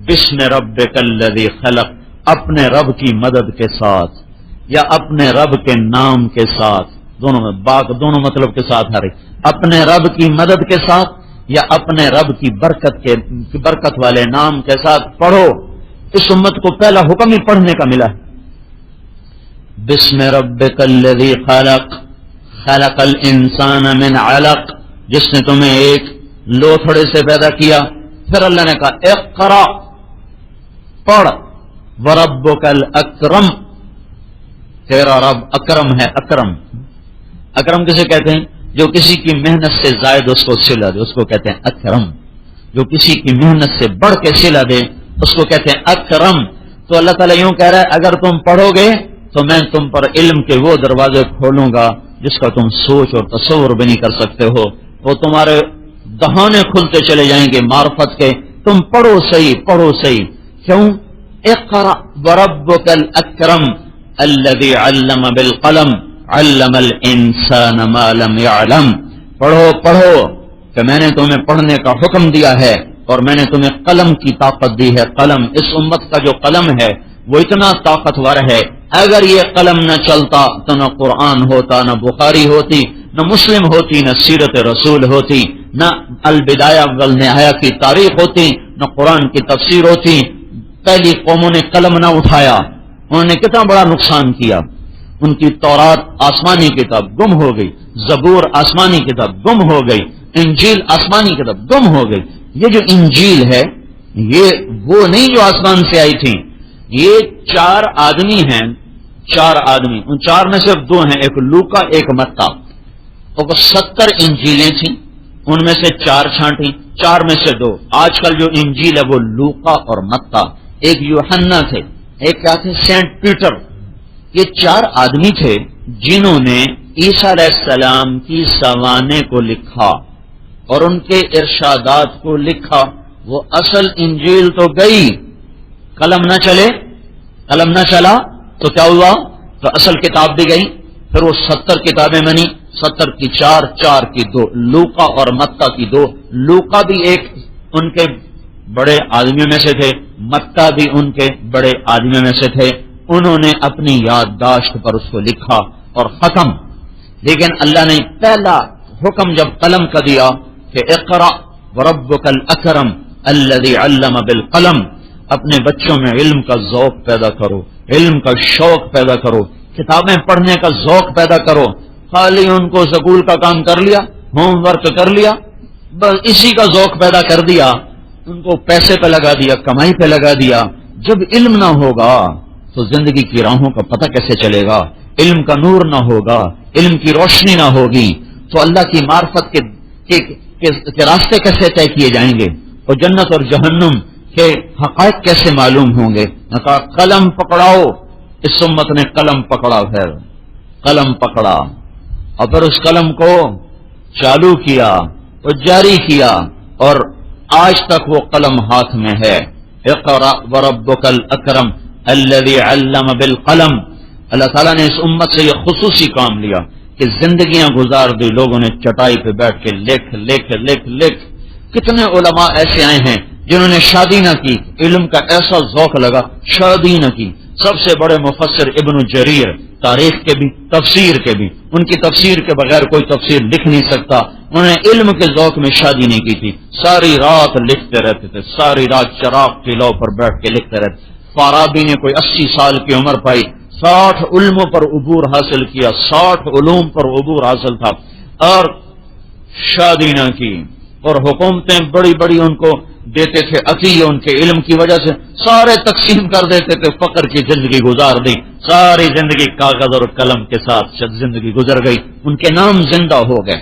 A: بسم ربک الذی خلق، اپنے رب کی مدد کے ساتھ یا اپنے رب کے نام کے ساتھ. دونوں میں باق دونوں مطلب کے ساتھ آ رہی، اپنے رب کی مدد کے ساتھ یا اپنے رب کی برکت والے نام کے ساتھ پڑھو۔ اس امت کو پہلا حکم ہی پڑھنے کا ملا ہے، بسم ربک الذی خلق خلق الانسان من علق، جس نے تمہیں ایک لوتھڑے سے پیدا کیا۔ پھر اللہ نے کہا اقرا، پڑھ، وربک الاکرم، تیرا رب اکرم ہے۔ اکرم کسے کہتے ہیں؟ جو کسی کی محنت سے زائد اس کو صلہ دے، اس کو کہتے ہیں اکرم۔ جو کسی کی محنت سے بڑھ کے صلہ دے اس کو کہتے ہیں اکرم۔ تو اللہ تعالیٰ یوں کہہ رہا ہے اگر تم پڑھو گے تو میں تم پر علم کے وہ دروازے کھولوں گا جس کا تم سوچ اور تصور بھی نہیں کر سکتے ہو، وہ تمہارے دہانے کھلتے چلے جائیں گے معرفت کے۔ تم پڑھو صحیح، پڑھو صحیح۔ کیوں؟ اقرأ وربک الاکرم الذی علم بالقلم علم الانسان ما لم يعلم، پڑھو کہ میں نے تمہیں پڑھنے کا حکم دیا ہے اور میں نے تمہیں قلم کی طاقت دی ہے۔ قلم، اس امت کا جو قلم ہے وہ اتنا طاقتور ہے، اگر یہ قلم نہ چلتا تو نہ قرآن ہوتا، نہ بخاری ہوتی، نہ مسلم ہوتی، نہ سیرت رسول ہوتی، نہ البدایہ والنہایہ کی تاریخ ہوتی، نہ قرآن کی تفسیر ہوتی۔ پہلی قوموں نے قلم نہ اٹھایا، انہوں نے کتنا بڑا نقصان کیا۔ ان کی تورات آسمانی کتاب گم ہو گئی، زبور آسمانی کتاب گم ہو گئی، انجیل آسمانی کتاب گم ہو گئی۔ یہ جو انجیل ہے یہ وہ نہیں جو آسمان سے آئی تھی، یہ 4 آدمی ہیں، 4 آدمی، ان 4 میں صرف 2 ہیں، ایک لوکا ایک متا۔ تو 70 انجیلیں تھیں، ان میں سے 4 چھانٹی، 4 میں سے 2۔ آج کل جو انجیل ہے وہ لوکا اور متا، ایک یوحنا تھے، ایک کیا تھے سینٹ پیٹر۔ یہ 4 آدمی تھے جنہوں نے عیسیٰ علیہ السلام کی سوانح کو لکھا اور ان کے ارشادات کو لکھا۔ وہ اصل انجیل تو گئی، قلم نہ چلا تو کیا ہوا؟ تو اصل کتاب بھی گئی۔ پھر وہ 70 کتابیں بنی، 70 کی 4 کی 2، لوکا اور متا کی 2۔ لوکا بھی ایک ان کے بڑے آدمیوں میں سے تھے، متا بھی ان کے بڑے آدمیوں میں سے تھے۔ انہوں نے اپنی یادداشت پر اس کو لکھا اور ختم۔ لیکن اللہ نے پہلا حکم جب قلم کا دیا کہ اقرأ وربک الاکرم الذی علم بالقلم، اپنے بچوں میں علم کا ذوق پیدا کرو، علم کا شوق پیدا کرو، کتابیں پڑھنے کا ذوق پیدا کرو۔ خالی ان کو سکول کا کام کر لیا، ہوم ورک کر لیا، بس اسی کا ذوق پیدا کر دیا، ان کو پیسے پہ لگا دیا، کمائی پہ لگا دیا۔ جب علم نہ ہوگا تو زندگی کی راہوں کا پتہ کیسے چلے گا؟ علم کا نور نہ ہوگا، علم کی روشنی نہ ہوگی تو اللہ کی معرفت کے راستے کیسے طے کیے جائیں گے اور جنت اور جہنم کے حقائق کیسے معلوم ہوں گے؟ کہا قلم پکڑاؤ۔ اس امت نے قلم پکڑا، پھر قلم پکڑا اور پھر اس قلم کو چالو کیا اور جاری کیا اور آج تک وہ قلم ہاتھ میں ہے۔ اقرأ وربک الاکرم الذی علم بالقلم۔ اللہ تعالیٰ نے اس امت سے یہ خصوصی کام لیا کہ زندگیاں گزار دی لوگوں نے چٹائی پہ بیٹھ کے لکھ۔ کتنے علماء ایسے آئے ہیں جنہوں نے شادی نہ کی، علم کا ایسا ذوق لگا، شادی نہ کی۔ سب سے بڑے مفسر ابن جریر، تاریخ کے بھی تفسیر کے بھی، ان کی تفسیر کے بغیر کوئی تفسیر لکھ نہیں سکتا۔ انہوں نے علم کے ذوق میں شادی نہیں کی تھی، ساری رات لکھتے رہتے تھے، ساری رات چراغ کی لو پر بیٹھ کے لکھتے رہتے۔ فارابی نے کوئی 80 سال کی عمر پائی، 60 علموں پر عبور حاصل کیا، 60 علوم پر عبور حاصل تھا اور شادی نہ کی۔ اور حکومتیں بڑی بڑی ان کو دیتے تھے عطیہ، ان کے علم کی وجہ سے سارے تقسیم کر دیتے تھے، فقر کی زندگی گزار دی، ساری زندگی کاغذ اور قلم کے ساتھ زندگی گزر گئی، ان کے نام زندہ ہو گئے۔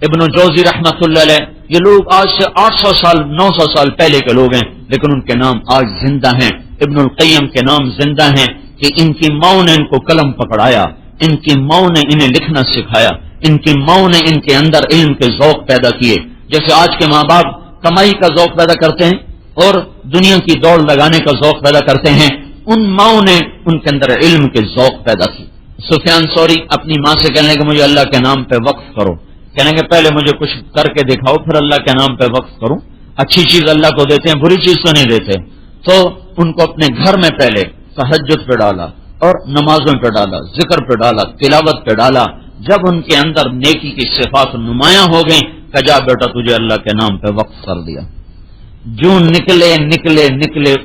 A: ابن جوزی رحمۃ اللہ علیہ، یہ لوگ آج سے 800 سال 900 سال پہلے کے لوگ ہیں لیکن ان کے نام آج زندہ ہیں۔ ابن القیم کے نام زندہ ہیں کہ ان کی ماں نے ان کو قلم پکڑایا، ان کی ماں نے انہیں لکھنا سکھایا، ان کی ماں نے ان کے اندر علم کے ذوق پیدا کیے۔ جیسے آج کے ماں باپ کمائی کا ذوق پیدا کرتے ہیں اور دنیا کی دوڑ لگانے کا ذوق پیدا کرتے ہیں، ان ماں نے ان کے اندر علم کے ذوق پیدا کی۔ سفیان ثوری اپنی ماں سے کہنے کہ مجھے اللہ کے نام پہ وقف کرو، کہنے کہ پہلے مجھے کچھ کر کے دکھاؤ پھر اللہ کے نام پہ وقف کروں۔ اچھی چیز اللہ کو دیتے ہیں، بری چیز تو نہیں دیتے۔ تو ان کو اپنے گھر میں پہلے تہجد پہ ڈالا اور نمازوں پہ ڈالا، ذکر پہ ڈالا، تلاوت پہ ڈالا، جب ان کے اندر نیکی کی صفات نمایاں ہو گئیں کہ جا بیٹا تجھے اللہ کے نام پہ وقف کر دیا. جو نکلے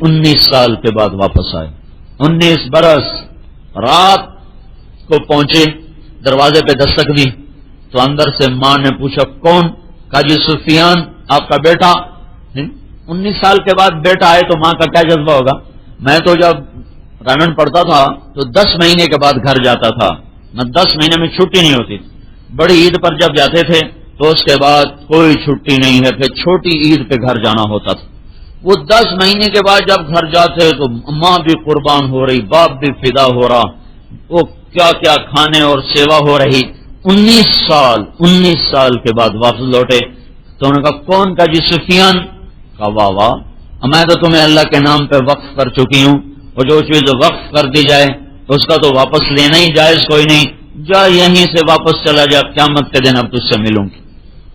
A: 19 سال کے بعد واپس آئے. 19 برس رات کو پہنچے, دروازے پہ دستک دی تو اندر سے ماں نے پوچھا کون؟ کہا جی سفیان آپ کا بیٹا. 19 سال کے بعد بیٹا آئے تو ماں کا کیا جذبہ ہوگا. میں تو جب گورنمنٹ پڑھتا تھا تو 10 مہینے کے بعد گھر جاتا تھا, نہ 10 مہینے میں چھٹی نہیں ہوتی. بڑی عید پر جب جاتے تھے تو اس کے بعد کوئی چھٹی نہیں ہے, پھر چھوٹی عید پہ گھر جانا ہوتا تھا. وہ 10 مہینے کے بعد جب گھر جاتے تو ماں بھی قربان ہو رہی, باپ بھی فدا ہو رہا, وہ کیا کیا کھانے اور سیوا ہو رہی. 19 سال کے بعد واپس لوٹے تو انہوں نے کہا کون؟ کا جی سفیان. کہا واہ واہ, میں تو تمہیں اللہ کے نام پہ وقف کر چکی ہوں, اور جو چیز وقف کر دی جائے اس کا تو واپس لینا ہی جائز کوئی نہیں. جا یہیں سے واپس چلا جا, قیامت کے دن اب تجھ سے ملوں گی.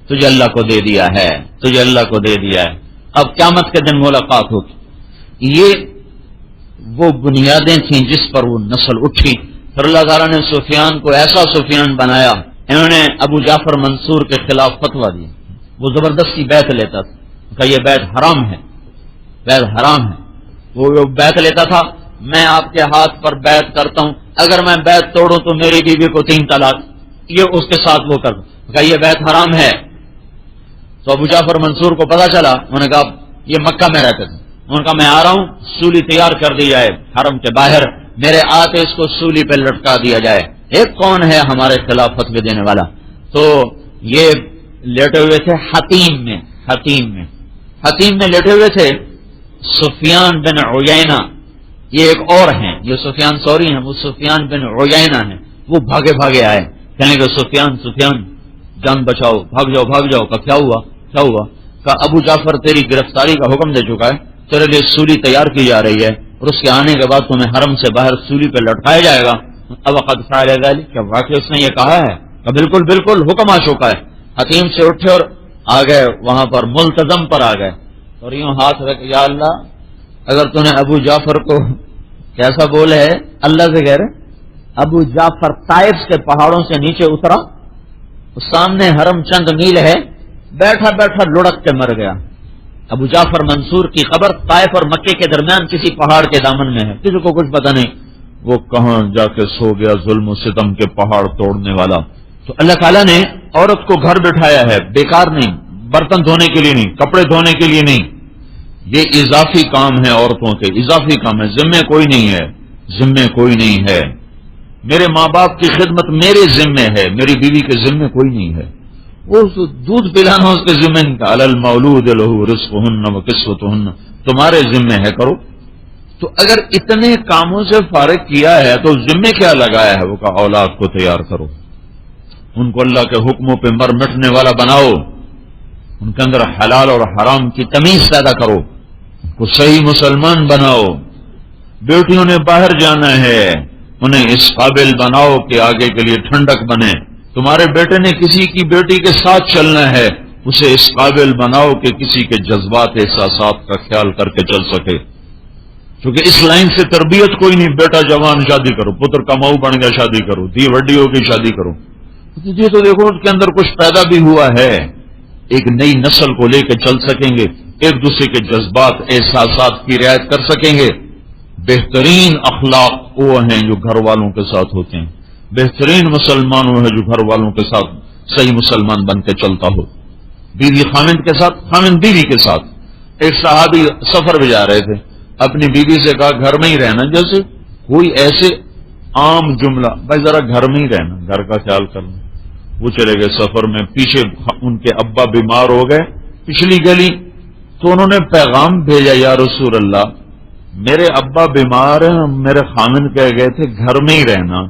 A: تجھے اللہ کو دے دیا ہے, تجھے اللہ کو دے دیا ہے, اب قیامت کے دن ملاقات ہوگی. یہ وہ بنیادیں تھیں جس پر وہ نسل اٹھی. پھر اللہ تعالیٰ نے سفیان کو ایسا سفیان بنایا, انہوں نے ابو جعفر منصور کے خلاف فتویٰ دیا. وہ زبردستی بیعت لیتا تھا کہ یہ بیعت حرام ہے, بیعت حرام ہے. وہ بیعت لیتا تھا, میں آپ کے ہاتھ پر بیعت کرتا ہوں, اگر میں بیعت توڑوں تو میری بیوی کو 3 طلاق. یہ اس کے ساتھ وہ کر کہ یہ بیعت حرام ہے. تو ابو جعفر منصور کو پتا چلا, انہوں نے کہا یہ مکہ میں رہتے تھے, انہوں نے کہا میں آ رہا ہوں, سولی تیار کر دی جائے حرم کے باہر, میرے آتے اس کو سولی پہ لٹکا دیا جائے. ایک کون ہے ہمارے خلاف فتوی دینے والا؟ تو یہ لیٹے ہوئے تھے حتیم میں لیٹے ہوئے تھے سفیان بن عیینہ. یہ ایک اور ہیں, یہ سفیان ثوری ہیں, وہ سفیان بن عیینہ ہیں. وہ بھاگے آئے, کہنے کہ سفیان جان بچاؤ, بھاگ جاؤ. کہ کیا ہوا کہ ابو جعفر تیری گرفتاری کا حکم دے چکا ہے, تیرے لیے سولی تیار کی جا رہی ہے, اور اس کے آنے کے بعد تمہیں حرم سے باہر سولی پہ لٹکایا جائے گا. اب وقت فعل ذلک, کیا واقعی اس نے یہ کہا ہے؟ کہ بالکل حکم آ چکا ہے. حتیم سے اٹھے اور آ گئے وہاں پر, ملتزم پر آ گئے, اور یوں ہاتھ رکھ, یا اللہ اگر تو نے ابو جعفر کو کیسا بولے ہے, اللہ سے کہہ رہے ابو جعفر طائف کے پہاڑوں سے نیچے اترا, سامنے حرم چند میل ہے, بیٹھا لڑک کے مر گیا. ابو جعفر منصور کی قبر طائف اور مکے کے درمیان کسی پہاڑ کے دامن میں ہے, کسی کو کچھ پتہ نہیں وہ کہاں جا کے سو گیا, ظلم و ستم کے پہاڑ توڑنے والا. تو اللہ تعالیٰ نے عورت کو گھر بٹھایا ہے, بیکار نہیں, برتن دھونے کے لیے نہیں, کپڑے دھونے کے لیے نہیں. یہ اضافی کام ہے, عورتوں کے اضافی کام ہے, ذمے کوئی نہیں ہے. میرے ماں باپ کی خدمت میرے ذمے ہے, میری بیوی کے ذمے کوئی نہیں ہے. وہ دودھ پلانا اس کے ذمے نہیں تھا. علی المولود لہ رزقہن و کسوتہن, تمہارے ذمے ہے, کرو. تو اگر اتنے کاموں سے فارغ کیا ہے تو ذمے کیا لگایا ہے؟ وہ کہ اولاد کو تیار کرو, ان کو اللہ کے حکموں پہ مر مٹنے والا بناؤ, ان کے اندر حلال اور حرام کی تمیز پیدا کرو, ان کو صحیح مسلمان بناؤ. بیٹیوں نے باہر جانا ہے, انہیں اس قابل بناؤ کہ آگے کے لیے ٹھنڈک بنے. تمہارے بیٹے نے کسی کی بیٹی کے ساتھ چلنا ہے, اسے اس قابل بناؤ کہ کسی کے جذبات احساسات کا خیال کر کے چل سکے. کیونکہ اس لائن سے تربیت کوئی نہیں, بیٹا جوان شادی کرو, پتر کماؤ بن گیا شادی کرو, دی وڈی ہو گئی شادی کرو. جی تو دیکھو اس کے اندر کچھ پیدا بھی ہوا ہے, ایک نئی نسل کو لے کے چل سکیں گے, ایک دوسرے کے جذبات احساسات کی رعایت کر سکیں گے. بہترین اخلاق وہ ہیں جو گھر والوں کے ساتھ ہوتے ہیں, بہترین مسلمان وہ ہے جو گھر والوں کے ساتھ صحیح مسلمان بن کے چلتا ہو. بیوی خامند کے ساتھ, خامند بیوی کے ساتھ. ایک صحابی سفر پہ جا رہے تھے, اپنی بیوی سے کہا گھر میں ہی رہنا, جیسے کوئی ایسے عام جملہ, بھائی ذرا گھر میں ہی رہنا, گھر کا خیال کرنا. وہ چلے گئے سفر میں, پیچھے ان کے ابا بیمار ہو گئے پچھلی گلی, تو انہوں نے پیغام بھیجا, یا رسول اللہ میرے ابا بیمار ہیں, میرے خامند کہہ گئے تھے گھر میں ہی رہنا,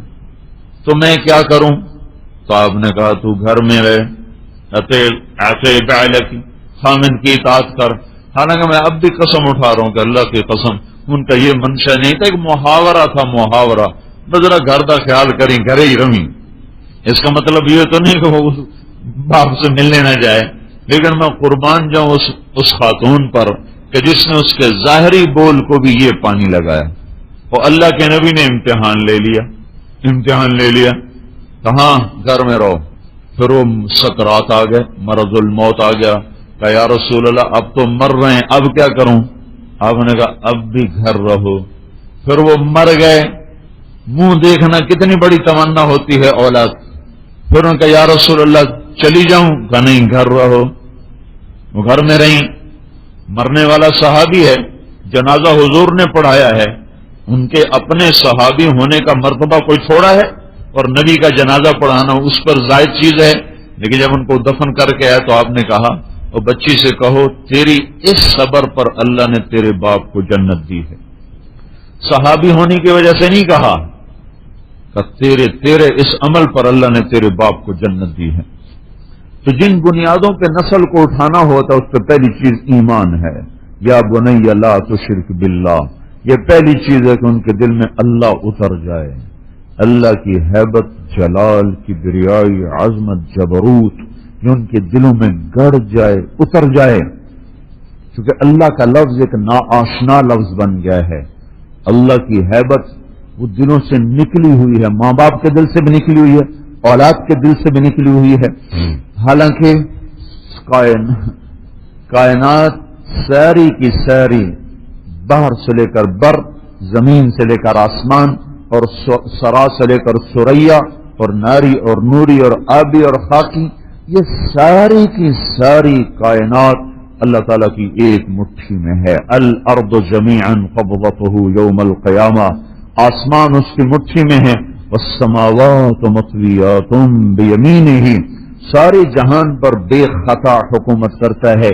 A: تو میں کیا کروں؟ تو آپ نے کہا تو گھر میں رہے, ایسے خامند کی اطاعت کر. حالانکہ میں اب بھی قسم اٹھا رہا ہوں کہ اللہ کی قسم ان کا یہ منشا نہیں تھا, ایک محاورہ تھا, محاورہ, بس ذرا گھر کا خیال کریں, گھر ہی رہیں. اس کا مطلب یہ تو نہیں کہ وہ باپ سے ملنے نہ جائے, لیکن میں قربان جاؤں اس خاتون پر کہ جس نے اس کے ظاہری بول کو بھی یہ پانی لگایا. اور اللہ کے نبی نے امتحان لے لیا.
B: کہاں؟ گھر میں رہو. پھر وہ سکرات آ گئے، مرض الموت آ گیا. کہا یا رسول اللہ اب تو مر رہے ہیں، اب کیا کروں؟ آپ نے کہا اب بھی گھر رہو. پھر وہ مر گئے. منہ دیکھنا کتنی بڑی تمنا ہوتی ہے اولاد. پھر انہوں نے کہا یا رسول اللہ چلی جاؤں؟ کہا نہیں، گھر رہو. وہ گھر میں رہیں. مرنے والا صحابی ہے، جنازہ حضور نے پڑھایا ہے. ان کے اپنے صحابی ہونے کا مرتبہ کوئی چھوڑا ہے؟ اور نبی کا جنازہ پڑھانا اس پر زائد چیز ہے. لیکن جب ان کو دفن کر کے آیا تو آپ نے کہا اور بچی سے کہو تیری اس صبر پر اللہ نے تیرے باپ کو جنت دی ہے. صحابی ہونے کی وجہ سے نہیں کہا کہ تیرے اس عمل پر اللہ نے تیرے باپ کو جنت دی ہے. تو جن بنیادوں پہ نسل کو اٹھانا ہوتا ہے اس پہ پہلی چیز ایمان ہے. یا بنی لا تشرک باللہ، یہ پہلی چیز ہے کہ ان کے دل میں اللہ اتر جائے. اللہ کی ہیبت، جلال کی بریائی، عظمت، جبروت یہ ان کے دلوں میں گڑ جائے، اتر جائے. کیونکہ اللہ کا لفظ ایک ناآشنا لفظ بن گیا ہے. اللہ کی ہیبت وہ دلوں سے نکلی ہوئی ہے، ماں باپ کے دل سے بھی نکلی ہوئی ہے، اولاد کے دل سے بھی نکلی ہوئی ہے. حالانکہ کائنات ساری کی ساری، باہر سے لے کر بر، زمین سے لے کر آسمان، اور سرا سے لے کر سریا، اور ناری اور نوری اور آبی اور خاکی، یہ ساری کی ساری کائنات اللہ تعالیٰ کی ایک مٹھی میں ہے. الارض جمیعا قبضته یوم القیامہ، آسمان اس کی مٹھی میں ہے. والسماوات مطویات بیمینہ، سارے جہان پر بے خطا حکومت کرتا ہے،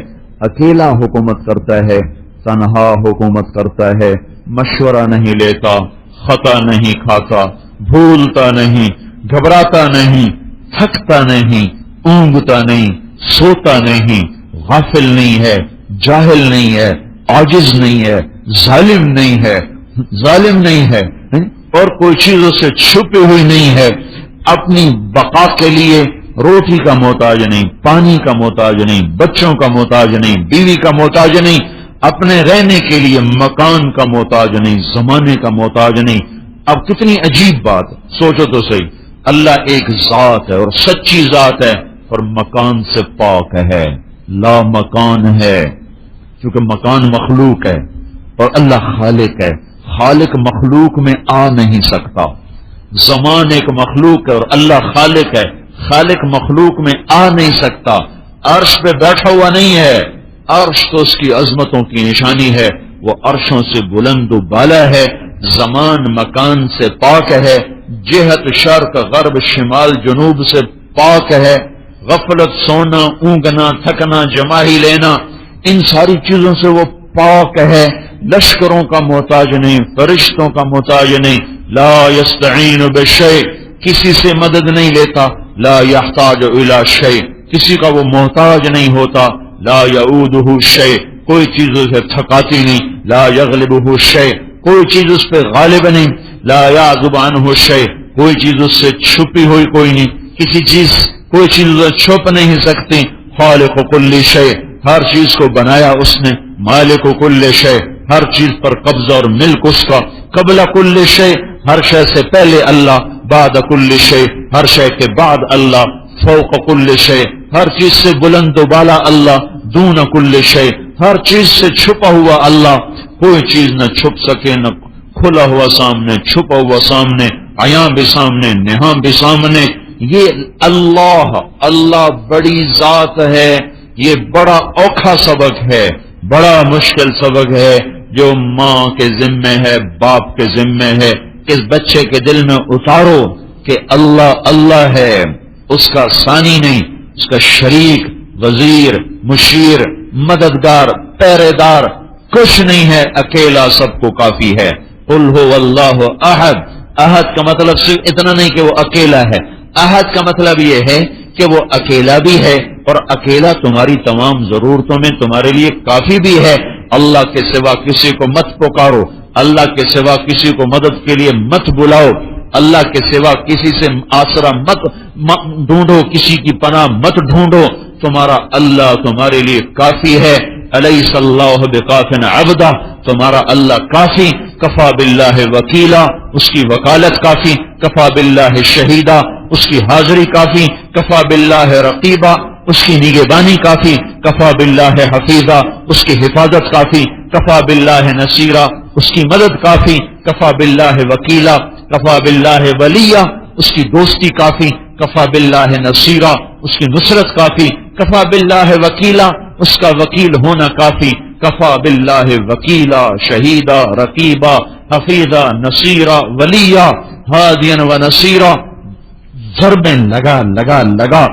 B: اکیلا حکومت کرتا ہے، تنہا حکومت کرتا ہے، مشورہ نہیں لیتا، خطا نہیں کھاتا، بھولتا نہیں، گھبراتا نہیں، تھکتا نہیں، اونگتا نہیں، سوتا نہیں، غافل نہیں ہے، جاہل نہیں ہے، عاجز نہیں ہے، ظالم نہیں ہے، اور کوئی چیزوں سے چھپی ہوئی نہیں ہے. اپنی بقا کے لیے روٹی کا محتاج نہیں، پانی کا محتاج نہیں، بچوں کا محتاج نہیں، بیوی کا محتاج نہیں، اپنے رہنے کے لیے مکان کا محتاج نہیں، زمانے کا محتاج نہیں. اب کتنی عجیب بات، سوچو تو صحیح. اللہ ایک ذات ہے اور سچی ذات ہے اور مکان سے پاک ہے، لا مکان ہے. چونکہ مکان مخلوق ہے اور اللہ خالق ہے. خالق مخلوق میں آ نہیں سکتا. زمان ایک مخلوق ہے اور اللہ خالق ہے. خالق مخلوق میں آ نہیں سکتا. عرش پہ بیٹھا ہوا نہیں ہے. عرش تو اس کی عظمتوں کی نشانی ہے، وہ عرشوں سے بلند و بالا ہے. زمان مکان سے پاک ہے، جہت شرق غرب شمال جنوب سے پاک ہے. غفلت، سونا، اونگنا، تھکنا، جماہی لینا، ان ساری چیزوں سے وہ پاک ہے. لشکروں کا محتاج نہیں، فرشتوں کا محتاج نہیں. لا یستعین بشیء، کسی سے مدد نہیں لیتا. لا یحتاج الی شیء، کسی کا وہ محتاج نہیں ہوتا. لا یعودہ شیء، کوئی چیز اسے تھکاتی نہیں. لا یغلبہ شیء، کوئی چیز اس پہ غالب نہیں. لا یعزب عنہ شیء، کوئی چیز اس سے چھپی ہوئی کوئی نہیں. کوئی چیز اسے چھپ نہیں سکتی. خالق کل شیء، ہر چیز کو بنایا اس نے. مالک کل شیء، ہر چیز پر قبضہ اور ملک اس کا. قبل کل شیء، ہر شے سے پہلے اللہ. بعد کل شیء، ہر شے کے بعد اللہ. فوق کل شیء، ہر چیز سے بلند و بالا اللہ. دون کل شیء، ہر چیز سے چھپا ہوا اللہ. کوئی چیز نہ چھپ سکے، نہ کھلا ہوا سامنے، چھپا ہوا سامنے، عیاں بھی سامنے، نہاں بھی سامنے. یہ اللہ بڑی ذات ہے. یہ بڑا اوکھا سبق ہے، بڑا مشکل سبق ہے جو ماں کے ذمے ہے، باپ کے ذمے ہے. اس بچے کے دل میں اتارو کہ اللہ ہے، اس کا ثانی نہیں، اس کا شریک، وزیر، مشیر، مددگار، پہرے دار کچھ نہیں ہے. اکیلا سب کو کافی ہے. قل هو اللہ احد. احد کا مطلب صرف اتنا نہیں کہ وہ اکیلا ہے. احد کا مطلب یہ ہے کہ وہ اکیلا بھی ہے اور اکیلا تمہاری تمام ضرورتوں میں تمہارے لیے کافی بھی ہے. اللہ کے سوا کسی کو مت پکارو، اللہ کے سوا کسی کو مدد کے لیے مت بلاؤ، اللہ کے سوا کسی سے آسرا مت ڈھونڈو، کسی کی پناہ مت ڈھونڈو. تمہارا اللہ تمہارے لیے کافی ہے. الیس اللہ بکاف عبدہ، تمہارا اللہ کافی. کفا باللہ وکیلا، اس کی وکالت کافی. کفا باللہ شہیدہ، اس کی حاضری کافی، کفا باللہ رقیبا، اس کی نگہبانی کافی، کفا باللہ حفیظا، اس کی حفاظت کافی، کفا باللہ نصیرا، اس کی مدد کافی، کفا باللہ وکیلا، کفا باللہ ولیہ، اس کی دوستی کافی، کفا باللہ نصیرا، اس کی نصرت کافی، کفا باللہ وکیلا، اس کا وکیل ہونا کافی، کفا باللہ وکیلا، شہیدا، رقیبا، حفیظا، نصیرا، ولیہ، ہادیا و نصیرا، ضربیں لگا لگا لگا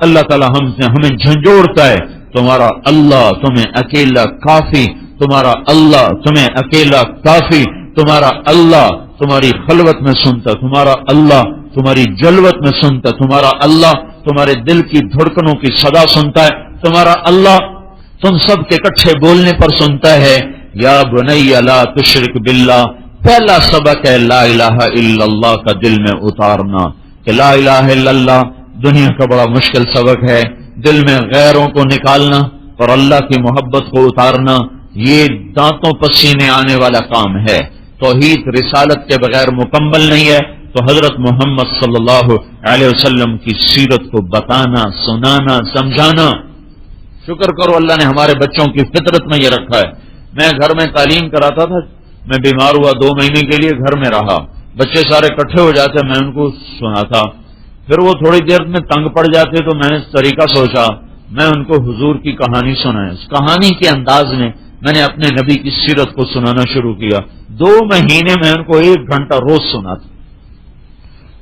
B: اللہ تعالی ہمیں جھنجھوڑتا ہے، تمہارا اللہ تمہیں اکیلا کافی، تمہارا اللہ تمہیں اکیلا کافی، تمہارا اللہ تمہاری خلوت میں سنتا، تمہارا اللہ تمہاری جلوت میں سنتا، تمہارا اللہ تمہارے دل کی دھڑکنوں کی صدا سنتا ہے، تمہارا اللہ تم سب کے اکٹھے بولنے پر سنتا ہے۔ یا بنی لا تشرک باللہ، پہلا سبق ہے لا الہ الا اللہ کا دل میں اتارنا، کہ لا الہ الا اللہ دنیا کا بڑا مشکل سبق ہے، دل میں غیروں کو نکالنا اور اللہ کی محبت کو اتارنا، یہ دانتوں پسینے آنے والا کام ہے۔ توحید رسالت کے بغیر مکمل نہیں ہے، تو حضرت محمد صلی اللہ علیہ وسلم کی سیرت کو بتانا، سنانا، سمجھانا۔ شکر کرو اللہ نے ہمارے بچوں کی فطرت میں یہ رکھا ہے۔ میں گھر میں تعلیم کراتا تھا، میں بیمار ہوا 2 مہینے کے لیے گھر میں رہا، بچے سارے اکٹھے ہو جاتے، میں ان کو سناتا، پھر وہ تھوڑی دیر میں تنگ پڑ جاتے، تو میں نے اس طریقہ سوچا میں ان کو حضور کی کہانی سنائے، اس کہانی کے انداز میں نے اپنے نبی کی سیرت کو سنانا شروع کیا۔ 2 مہینے میں ان کو 1 گھنٹہ روز سناتا،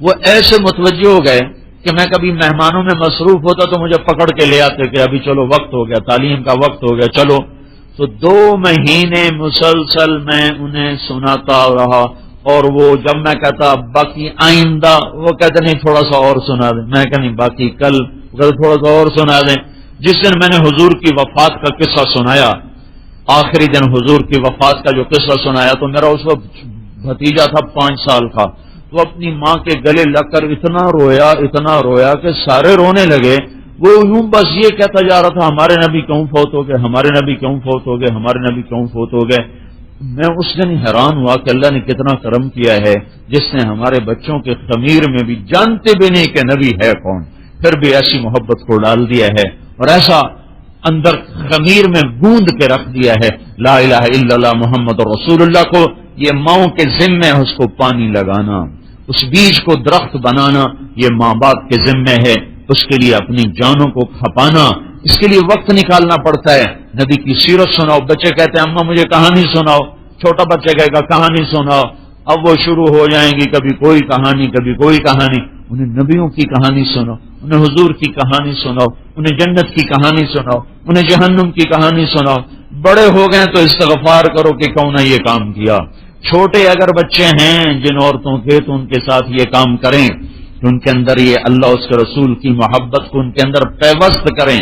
B: وہ ایسے متوجہ ہو گئے کہ میں کبھی مہمانوں میں مصروف ہوتا تو مجھے پکڑ کے لے آتے کہ ابھی چلو وقت ہو گیا، تعلیم کا وقت ہو گیا، چلو۔ تو 2 مہینے مسلسل میں انہیں سناتا رہا، اور وہ جب میں کہتا باقی آئندہ، وہ کہتے نہیں تھوڑا سا اور سنا دیں، میں کہ نہیں باقی کل، وہ کہتے تھوڑا سا اور سنا دیں۔ جس دن میں نے حضور کی وفات کا قصہ سنایا، آخری دن حضور کی وفات کا جو قصہ سنایا، تو میرا اس وقت بھتیجا تھا 5 سال کا، وہ اپنی ماں کے گلے لگ کر اتنا رویا کہ سارے رونے لگے۔ وہ یوں بس یہ کہتا جا رہا تھا ہمارے نبی کیوں فوت ہو گئے، ہمارے نبی کیوں فوت ہو گئے، ہمارے نبی کیوں فوت ہو گئے۔ میں اس دن حیران ہوا کہ اللہ نے کتنا کرم کیا ہے، جس نے ہمارے بچوں کے خمیر میں بھی، جانتے بھی نہیں کہ نبی ہے کون، پھر بھی ایسی محبت کو ڈال دیا ہے، اور ایسا اندر خمیر میں گوند کے رکھ دیا ہے لا الہ الا اللہ محمد رسول اللہ کو۔ یہ ماؤں کے ذمے ہے اس کو پانی لگانا، اس بیج کو درخت بنانا، یہ ماں باپ کے ذمے ہے، اس کے لیے اپنی جانوں کو کھپانا، اس کے لیے وقت نکالنا پڑتا ہے۔ نبی کی سیرت سناؤ، بچے کہتے ہیں اماں مجھے کہانی سناؤ، چھوٹا بچہ کہے گا کہانی سناؤ، اب وہ شروع ہو جائیں گی کبھی کوئی کہانی کبھی کوئی کہانی۔ انہیں نبیوں کی کہانی سناؤ، انہیں حضور کی کہانی سناؤ، انہیں جنت کی کہانی سناؤ، انہیں جہنم کی کہانی سناؤ۔ بڑے ہو گئے تو استغفار کرو کہ کون نے یہ کام کیا۔ چھوٹے اگر بچے ہیں جن عورتوں کے، تو ان کے ساتھ یہ کام کریں کہ ان کے اندر یہ اللہ اس کے رسول کی محبت کو ان کے اندر پیوست کریں۔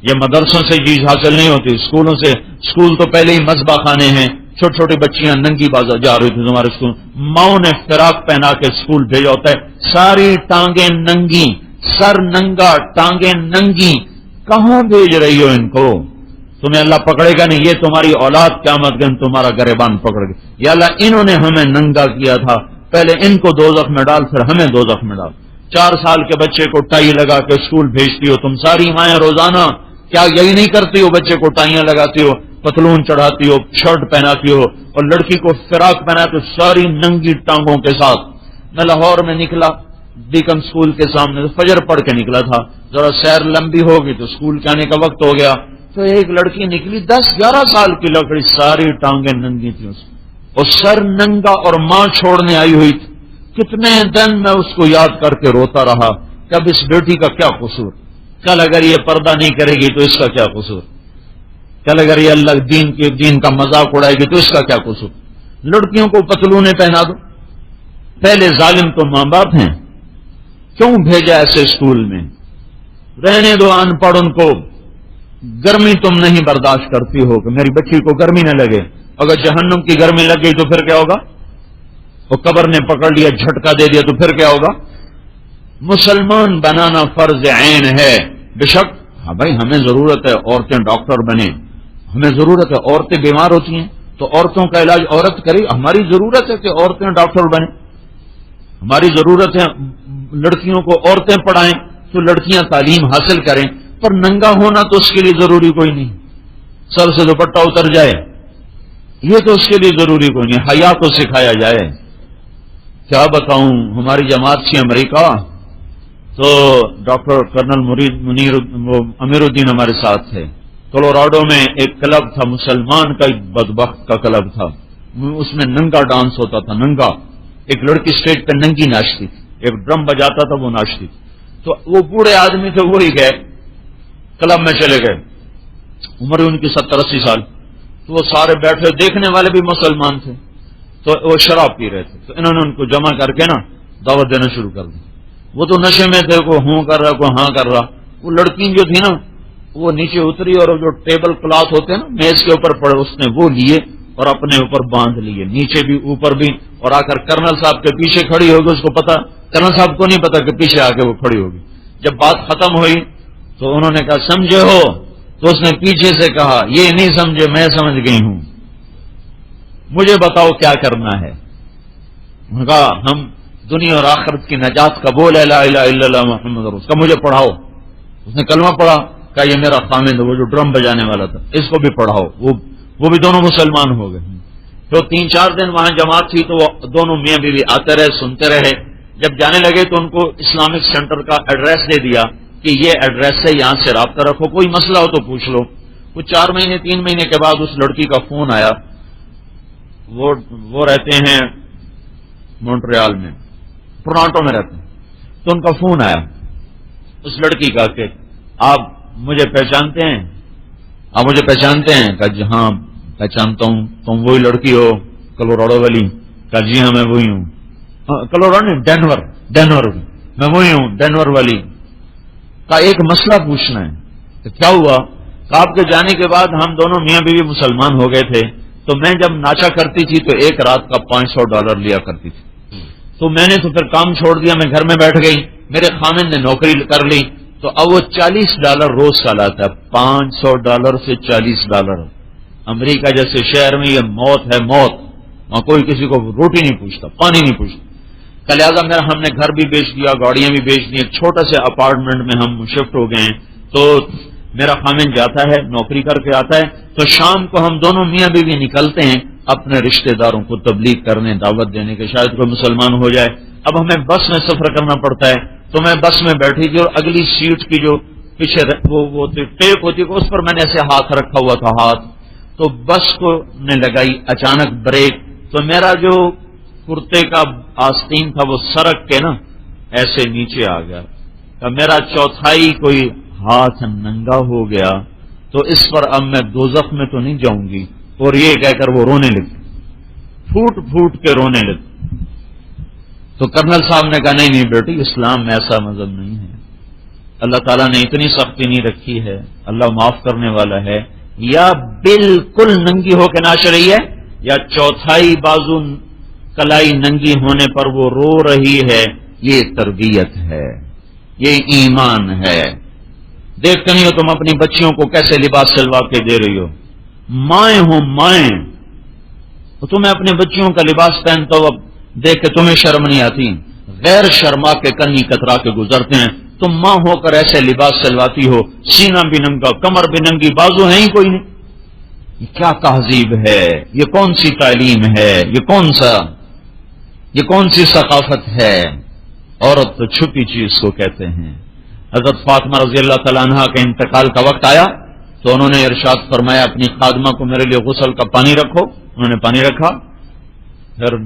B: یہ مدرسوں سے چیز حاصل نہیں ہوتی، اسکولوں سے، اسکول تو پہلے ہی مذبح خانے ہیں، چھوٹی چھوٹی بچیاں ننگی بازار جا رہی تھی تمہارے اسکول، ماؤں نے فراق پہنا کے اسکول بھیجا ہوتا ہے، ساری ٹانگیں ننگی، سر ننگا، ٹانگیں ننگی، کہاں بھیج رہی ہو ان کو؟ تمہیں اللہ پکڑے گا نہیں، یہ تمہاری اولاد قیامت کے دن تمہارا گریبان پکڑ گئے۔ یا اللہ انہوں نے ہمیں ننگا کیا تھا، پہلے ان کو دوزخ میں ڈال پھر ہمیں دوزخ میں ڈال۔ 4 سال کے بچے کو ٹائی لگا کے اسکول بھیجتی ہو تم ساری مائیں روزانہ، کیا یہی نہیں کرتی ہو؟ بچے کو ٹائیاں لگاتی ہو، پتلون چڑھاتی ہو، شرٹ پہناتی ہو، اور لڑکی کو فراق پہناتے ہو ساری ننگی ٹانگوں کے ساتھ۔ میں لاہور میں نکلا ڈیکن اسکول کے سامنے، فجر پڑھ کے نکلا تھا، ذرا سیر لمبی ہوگی تو اسکول کے آنے کا وقت ہو گیا، تو ایک لڑکی نکلی 10-11 سال کی لڑکی، ساری ٹانگیں ننگی تھی اس اور سر ننگا، اور ماں چھوڑنے آئی ہوئی تھی۔ کتنے دن میں اس کو یاد کر کے روتا رہا کہ اب اس بیٹی کا کیا قصور، کل اگر یہ پردہ نہیں کرے گی تو اس کا کیا قصور، کل اگر یہ اللہ دین کا مذاق اڑائے گی تو اس کا کیا قصور۔ لڑکیوں کو پتلونے پہنا دو، پہلے ظالم تو ماں باپ ہیں، کیوں بھیجا ایسے اسکول میں؟ رہنے دو ان پڑھ، ان کو گرمی تم نہیں برداشت کرتی ہو کہ میری بچی کو گرمی نہ لگے، اگر جہنم کی گرمی لگ گئی تو پھر کیا ہوگا؟ وہ قبر نے پکڑ لیا، جھٹکا دے دیا تو پھر کیا ہوگا؟ مسلمان بنانا فرض عین ہے، بے شک ہاں بھائی ہمیں ضرورت ہے عورتیں ڈاکٹر بنے، ہمیں ضرورت ہے، عورتیں بیمار ہوتی ہیں تو عورتوں کا علاج عورت کرے، ہماری ضرورت ہے کہ عورتیں ڈاکٹر بنے، ہماری ضرورت ہے لڑکیوں کو عورتیں پڑھائیں تو لڑکیاں تعلیم حاصل کریں، پر ننگا ہونا تو اس کے لیے ضروری کوئی نہیں، سر سے دوپٹہ اتر جائے یہ تو اس کے لیے ضروری کوئی نہیں، حیا کو سکھایا جائے۔ کیا بتاؤں، ہماری جماعت تھی امریکہ، تو ڈاکٹر کرنل امیر الدین ہمارے ساتھ تھے۔ کولوراڈو میں ایک کلب تھا، مسلمان کا ایک بدبخت کا کلب تھا، اس میں ننگا ڈانس ہوتا تھا، ننگا۔ ایک لڑکی اسٹیج پہ ننگی ناچتی تھی، ایک ڈرم بجاتا تھا وہ ناچتی تھی، تو وہ بوڑھے آدمی تھے وہی گئے کلب میں چلے گئے، عمر ان کی 70-80 سال، تو وہ سارے بیٹھے، دیکھنے والے بھی مسلمان تھے، تو وہ شراب پی رہے تھے، تو انہوں نے ان کو جمع کر کے نا دعوت دینا شروع کر دی۔ وہ تو نشے میں تھے، کوئی ہوں کر رہا کوئی ہاں کر رہا۔ وہ لڑکی جو تھی نا وہ نیچے اتری اور جو ٹیبل کلاتھ ہوتے ہیں نا میز کے اوپر پڑے، اس نے وہ لیے اور اپنے اوپر باندھ لیے، نیچے بھی اوپر بھی، اور آ کر کرنل صاحب کے پیچھے کھڑی ہوگی، اس کو پتا، کرنل صاحب کو نہیں پتا کہ پیچھے آ کے وہ کھڑی ہوگی۔ جب بات ختم ہوئی تو انہوں نے کہا سمجھے ہو؟ تو اس نے پیچھے سے کہا یہ نہیں سمجھے، میں سمجھ گئی ہوں، مجھے بتاؤ کیا کرنا ہے۔ انہوں نے کہا ہم دنیا اور آخرت کی نجات کا بول ہے لا الہ الا اللہ محمد رسول، کا مجھے پڑھاؤ۔ اس نے کلمہ پڑھا، کہا یہ میرا خامند وہ جو ڈرم بجانے والا تھا، اس کو بھی پڑھاؤ۔ وہ بھی دونوں مسلمان ہو گئے۔ تو 3-4 دن وہاں جماعت تھی، تو وہ دونوں میاں بیوی آتے رہے، سنتے رہے۔ جب جانے لگے تو ان کو اسلامک سینٹر کا ایڈریس دے دیا کہ یہ ایڈریس ہے، یہاں سے رابطہ رکھو، کوئی مسئلہ ہو تو پوچھ لو۔ کچھ 4 مہینے 3 مہینے کے بعد اس لڑکی کا فون آیا، وہ رہتے ہیں مونٹریال میں، ٹورانٹو میں رہتے ہیں، تو ان کا فون آیا اس لڑکی کا کہ آپ مجھے پہچانتے ہیں؟ آپ مجھے پہچانتے ہیں؟ کہا جی ہاں پہچانتا ہوں، تم وہی لڑکی ہو کولوراڈو والی؟ کہا جی ہاں میں وہی ہوں۔ کولوراڈو نہیں، ڈینور میں وہی ہوں، ڈینور والی۔ کہا ایک مسئلہ پوچھنا ہے۔ کہ کیا ہوا؟ کہا آپ کے جانے کے بعد ہم دونوں میاں بیوی مسلمان ہو گئے تھے، تو میں جب ناچا کرتی تھی تو ایک رات کا $500 لیا کرتی تھی، تو میں نے تو پھر کام چھوڑ دیا، میں گھر میں بیٹھ گئی، میرے خامند نے نوکری کر لی، تو اب وہ $40 روز کا لاتا ہے، $500 سے $40۔ امریکہ جیسے شہر میں یہ موت ہے، موت، وہاں کوئی کسی کو روٹی نہیں پوچھتا، پانی نہیں پوچھتا۔ لہٰذا میرا ہم نے گھر بھی بیچ دیا، گاڑیاں بھی بیچ دی، ایک چھوٹے سے اپارٹمنٹ میں ہم شفٹ ہو گئے ہیں۔ تو میرا خامند جاتا ہے نوکری کر کے آتا ہے، تو شام کو ہم دونوں میاں بیوی نکلتے ہیں اپنے رشتہ داروں کو تبلیغ کرنے، دعوت دینے کے، شاید کوئی مسلمان ہو جائے۔ اب ہمیں بس میں سفر کرنا پڑتا ہے، تو میں بس میں بیٹھی تھی اور اگلی سیٹ کی جو پیچھے وہ ٹیپ ہوتی ہے اس پر میں نے ایسے ہاتھ رکھا ہوا تھا، ہاتھ تو بس کو نے لگائی اچانک بریک، تو میرا جو کرتے کا آستین تھا وہ سرک کے نا ایسے نیچے آ گیا، تو میرا چوتھائی کوئی ہاتھ ننگا ہو گیا، تو اس پر اب میں دوزخ میں تو نہیں جاؤں گی۔ اور یہ کہہ کر وہ رونے لگے، پھوٹ پھوٹ کے رونے لگے۔ تو کرنل صاحب نے کہا نہیں بیٹی، اسلام میں ایسا مذہب نہیں ہے، اللہ تعالیٰ نے اتنی سختی نہیں رکھی ہے، اللہ معاف کرنے والا ہے۔ یا بالکل ننگی ہو کے ناچ رہی ہے، یا چوتھائی بازو کلائی ننگی ہونے پر وہ رو رہی ہے، یہ تربیت ہے، یہ ایمان ہے۔ دیکھتے نہیں ہو تم اپنی بچیوں کو کیسے لباس سلوا کے دے رہی ہو، مائیں ہو مائیں، تو تمہیں اپنے بچیوں کا لباس پہنتا ہو دیکھ کے تمہیں شرم نہیں آتی؟ غیر شرما کے کنی کترا کے گزرتے ہیں، تم ماں ہو کر ایسے لباس سلواتی ہو، سینہ بھی ننگا، کمر بھی ننگی، بازو ہے ہی کوئی نہیں۔ یہ کیا تہذیب ہے؟ یہ کون سی تعلیم ہے؟ یہ کون سی ثقافت ہے؟ عورت تو چھپی چیز کو کہتے ہیں۔ حضرت فاطمہ رضی اللہ تعالیٰ عنہ کے انتقال کا وقت آیا تو انہوں نے ارشاد فرمایا اپنی خادمہ کو میرے لیے غسل کا پانی رکھو، انہوں نے پانی رکھا، پھر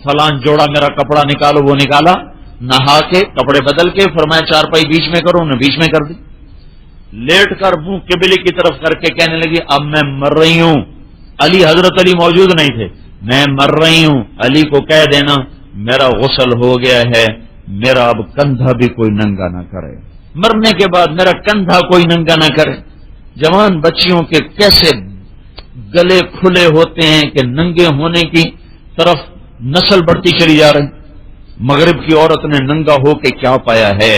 B: فلاں جوڑا میرا کپڑا نکالو، وہ نکالا، نہا کے کپڑے بدل کے فرمایا چارپائی بیچ میں کرو، انہوں نے بیچ میں کر دی، لیٹ کر منہ قبلے کی طرف کر کے کہنے لگی اب میں مر رہی ہوں۔ حضرت علی موجود نہیں تھے، میں مر رہی ہوں، علی کو کہہ دینا میرا غسل ہو گیا ہے، میرا اب کندھا بھی کوئی ننگا نہ کرے، مرنے کے بعد میرا کندھا کوئی ننگا نہ کرے۔ جوان بچیوں کے کیسے گلے کھلے ہوتے ہیں کہ ننگے ہونے کی طرف نسل بڑھتی چلی جا رہی۔ مغرب کی عورت نے ننگا ہو کے کیا پایا ہے؟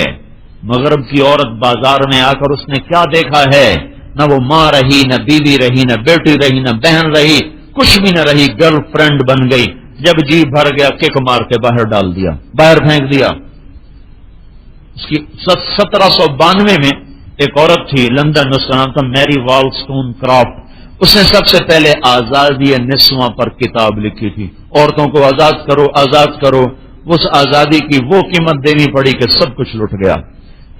B: مغرب کی عورت بازار میں آ کر اس نے کیا دیکھا ہے؟ نہ وہ ماں رہی، نہ بیوی رہی، نہ بیٹی رہی، نہ بہن رہی، کچھ بھی نہ رہی، گرل فرینڈ بن گئی۔ جب جی بھر گیا کک مار کے باہر ڈال دیا، باہر پھینک دیا۔ اس کی 1792 میں ایک عورت تھی لندن میں، اس کا نام تھا میری والسٹون کرافٹ. اس نے سب سے پہلے آزادی نسواں پر کتاب لکھی تھی. عورتوں کو آزاد کرو آزاد کرو. اس آزادی کی وہ قیمت دینی پڑی کہ سب کچھ لٹ گیا.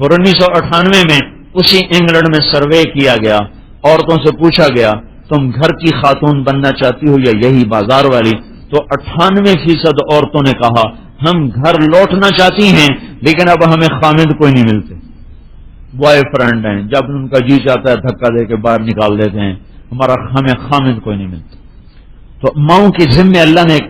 B: اور 1998 میں اسی انگلینڈ میں سروے کیا گیا، عورتوں سے پوچھا گیا تم گھر کی خاتون بننا چاہتی ہو یا یہی بازار والی؟ تو 98% عورتوں نے کہا ہم گھر لوٹنا چاہتی ہیں لیکن اب ہمیں خامد کوئی نہیں ملتے، بوائے فرینڈ ہیں، جب ان کا جی چاہتا ہے دھکا دے کے باہر نکال دیتے ہیں، ہمیں خامد کوئی نہیں ملتا. تو ماؤں کے ذمے اللہ نے ایک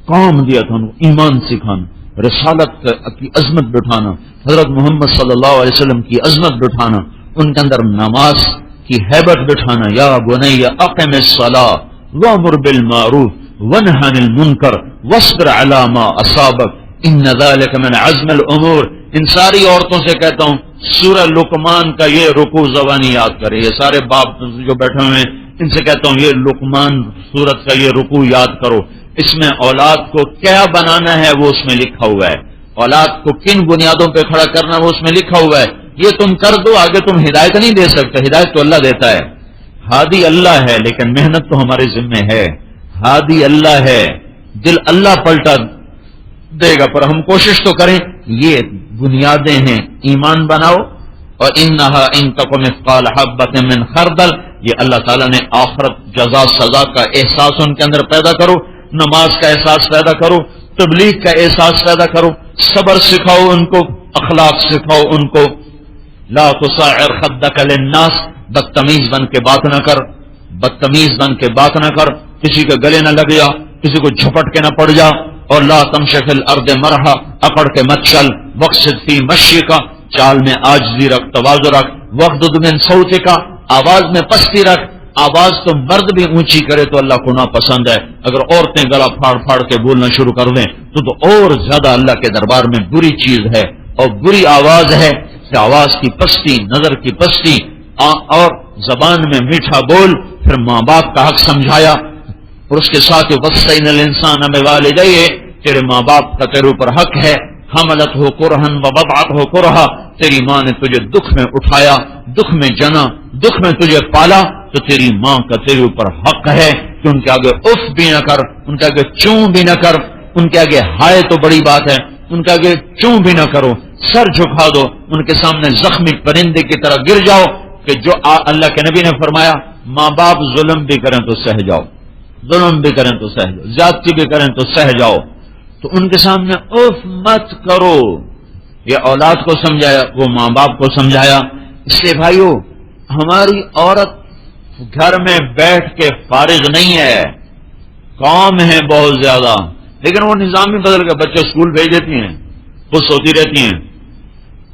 B: کام دیا تھا، ان کو ایمان سکھانا، رسالت کی عظمت بٹھانا، حضرت محمد صلی اللہ علیہ وسلم کی عظمت بٹھانا، ان کے اندر نماز کی ہیبت بٹھانا. یا بنی اقم الصلاۃ وامر بالمعروف وانہ عن المنکر واصبر علی ما اصابک ان ذلک من عزم الامور. ان ساری عورتوں سے کہتا ہوں سورہ لقمان کا یہ رکوع زبانی یاد کرے. یہ سارے باپ جو بیٹھے ہوئے ہیں ان سے کہتا ہوں یہ لقمان سورت کا یہ رکوع یاد کرو. اس میں اولاد کو کیا بنانا ہے وہ اس میں لکھا ہوا ہے، اولاد کو کن بنیادوں پہ کھڑا کرنا وہ اس میں لکھا ہوا ہے. یہ تم کر دو، آگے تم ہدایت نہیں دے سکتے، ہدایت تو اللہ دیتا ہے. ہادی اللہ ہے لیکن محنت تو ہمارے ذمہ ہے. ہادی اللہ ہے، دل اللہ پلٹا دے گا، پر ہم کوشش تو کریں. یہ بنیادیں ہیں، ایمان بناؤ. اور انہا ان تکن مثقال حبۃ من خردل، یہ اللہ تعالیٰ نے آخرت جزا سزا کا احساس ان کے اندر پیدا کرو، نماز کا احساس پیدا کرو، تبلیغ کا احساس پیدا کرو، صبر سکھاؤ ان کو، اخلاق سکھاؤ ان کو. لا تصعر خدک للناس، بدتمیز بن کے بات نہ کر، بدتمیز بن کے بات نہ کر، کسی کے گلے نہ لگ جا، کسی کو جھپٹ کے نہ پڑ جا. اور لا تمشی فی الارض مرحا، اکڑ کے مت چل. واقصد فی مشیک، چال میں عاجزی رکھ، تواضع رکھ. واغضض من صوتک، آواز میں پستی رکھ. آواز تو مرد بھی اونچی کرے تو اللہ کو ناپسند ہے، اگر عورتیں گلا پھاڑ پھاڑ کے بولنا شروع کر دیں تو اور زیادہ اللہ کے دربار میں بری چیز ہے اور بری آواز ہے. کہ آواز کی پستی، نظر کی پستی اور زبان میں میٹھا بول. پھر ماں باپ کا حق سمجھایا اور اس کے ساتھ وصینا الانسان بوالدیہ، تیرے ماں باپ کا تیرے اوپر حق ہے. حملت ہو کرہن ووضعت ہو کرہا، تیری ماں نے تجھے دکھ میں اٹھایا، دکھ میں جنا، دکھ میں تجھے پالا، تو تیری ماں کا تیرے اوپر حق ہے کہ ان کے آگے اف بھی نہ کر، ان کے آگے چوں بھی نہ کر، ان کے آگے ہائے تو بڑی بات ہے، ان کے آگے چوں بھی نہ کرو، سر جھکا دو، ان کے سامنے زخمی پرندے کی طرح گر جاؤ. کہ جو اللہ کے نبی نے فرمایا ماں باپ ظلم بھی کریں تو سہ جاؤ، ظلم بھی کریں تو سہ جاؤ، زیادتی بھی کریں تو سہ جاؤ. تو ان کے سامنے اف مت کرو. یہ اولاد کو سمجھایا، وہ ماں باپ کو سمجھایا. اس لیے بھائیو، ہماری عورت گھر میں بیٹھ کے فارغ نہیں ہے، کام ہے بہت زیادہ. لیکن وہ نظام ہی بدل گیا، بچے اسکول بھیج دیتی ہیں، خوش ہوتی رہتی ہیں،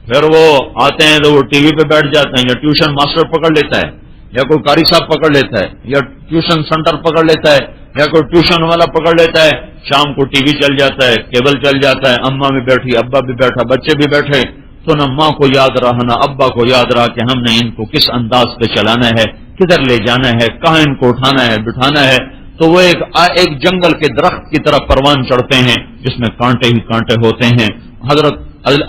B: پھر وہ آتے ہیں تو وہ ٹی وی پہ بیٹھ جاتے ہیں، یا ٹیوشن ماسٹر پکڑ لیتا ہے، یا کوئی قاری صاحب پکڑ لیتا ہے، یا ٹیوشن سینٹر پکڑ لیتا ہے، یا کوئی ٹیوشن والا پکڑ لیتا ہے. شام کو ٹی وی چل جاتا ہے، کیبل چل جاتا ہے، اماں بھی بیٹھی، ابا بھی بیٹھا، بچے بھی بیٹھے. تو نہ ماں کو یاد رہا نہ ابا کو یاد رہا کہ ہم نے ان کو کس انداز پہ چلانا ہے، کدھر لے جانا ہے، کہاں ان کو اٹھانا ہے بٹھانا ہے. تو وہ ایک جنگل کے درخت کی طرف پروان چڑھتے ہیں جس میں کانٹے ہی کانٹے ہوتے ہیں. حضرت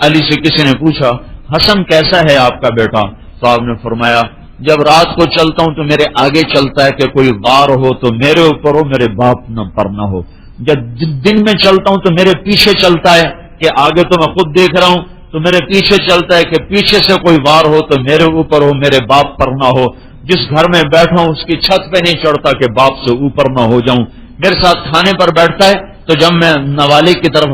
B: علی سے کسی نے پوچھا حسن کیسا ہے آپ کا بیٹا؟ تو آپ نے فرمایا جب رات کو چلتا ہوں تو میرے آگے چلتا ہے کہ کوئی غار ہو تو میرے اوپر ہو، میرے باپ پر نہ ہو. جب دن میں چلتا ہوں تو میرے پیچھے چلتا ہے کہ آگے تو میں خود دیکھ رہا ہوں، تو میرے پیچھے چلتا ہے کہ پیچھے سے کوئی وار ہو تو میرے اوپر ہو، میرے باپ پر نہ ہو. جس گھر میں بیٹھا ہوں اس کی چھت پہ نہیں چڑھتا کہ باپ سے اوپر نہ ہو جاؤں. میرے ساتھ کھانے پر بیٹھتا ہے تو جب میں نوالے کی طرف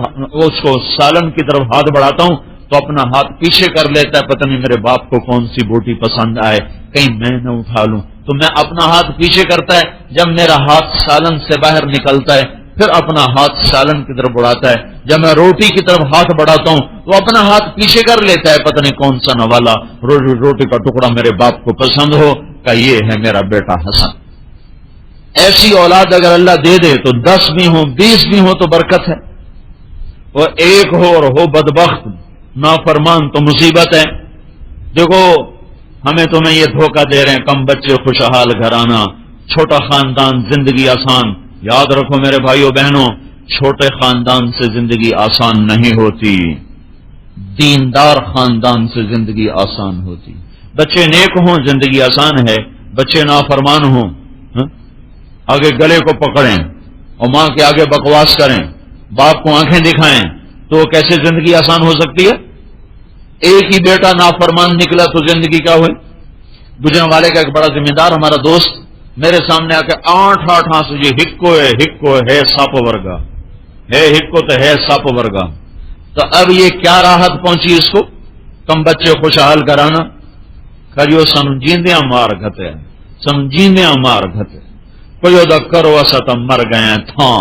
B: اس کو سالن کی طرف ہاتھ بڑھاتا ہوں تو اپنا ہاتھ پیچھے کر لیتا ہے، پتہ نہیں میرے باپ کو کون سی بوٹی پسند آئے، کہیں میں نہ اٹھا لوں. تو میں اپنا ہاتھ پیچھے کرتا ہے، جب میرا ہاتھ سالن سے باہر نکلتا ہے پھر اپنا ہاتھ سالن کی طرف بڑھاتا ہے. جب میں روٹی کی طرف ہاتھ بڑھاتا ہوں تو اپنا ہاتھ پیچھے کر لیتا ہے، پتہ نہیں کون سا نوالا روٹی کا ٹکڑا میرے باپ کو پسند ہو. کہ یہ ہے میرا بیٹا حسن. ایسی اولاد اگر اللہ دے دے تو 10 بھی ہوں 20 بھی ہوں تو برکت ہے، اور ایک ہو اور ہو بدبخت نافرمان تو مصیبت ہے. دیکھو ہمیں تمہیں یہ دھوکہ دے رہے ہیں کم بچے خوشحال گھرانہ، چھوٹا خاندان زندگی آسان. یاد رکھو میرے بھائیوں بہنوں، چھوٹے خاندان سے زندگی آسان نہیں ہوتی. دیندار خاندان سے زندگی آسان ہوتی. بچے نیک ہوں زندگی آسان ہے، بچے نافرمان ہوں آگے گلے کو پکڑیں اور ماں کے آگے بکواس کریں، باپ کو آنکھیں دکھائیں، تو کیسے زندگی آسان ہو سکتی ہے؟ ایک ہی بیٹا نافرمان نکلا تو زندگی کیا ہوئی؟ گجران والے کا ایک بڑا ذمہ دار ہمارا دوست میرے سامنے آ کے آٹھ آنسو، یہ ہکو ہے ساپ ورگا ہے، ہکو تو ہے ساپ ورگا. تو اب یہ کیا راحت پہنچی اس کو؟ کم بچے خوشحال کرانا. کریو سمجھیندیاں مار گھتے، سمجھیندیاں مار گھتے، کوئی ادا کرو اسا تو مر گئے تھاں،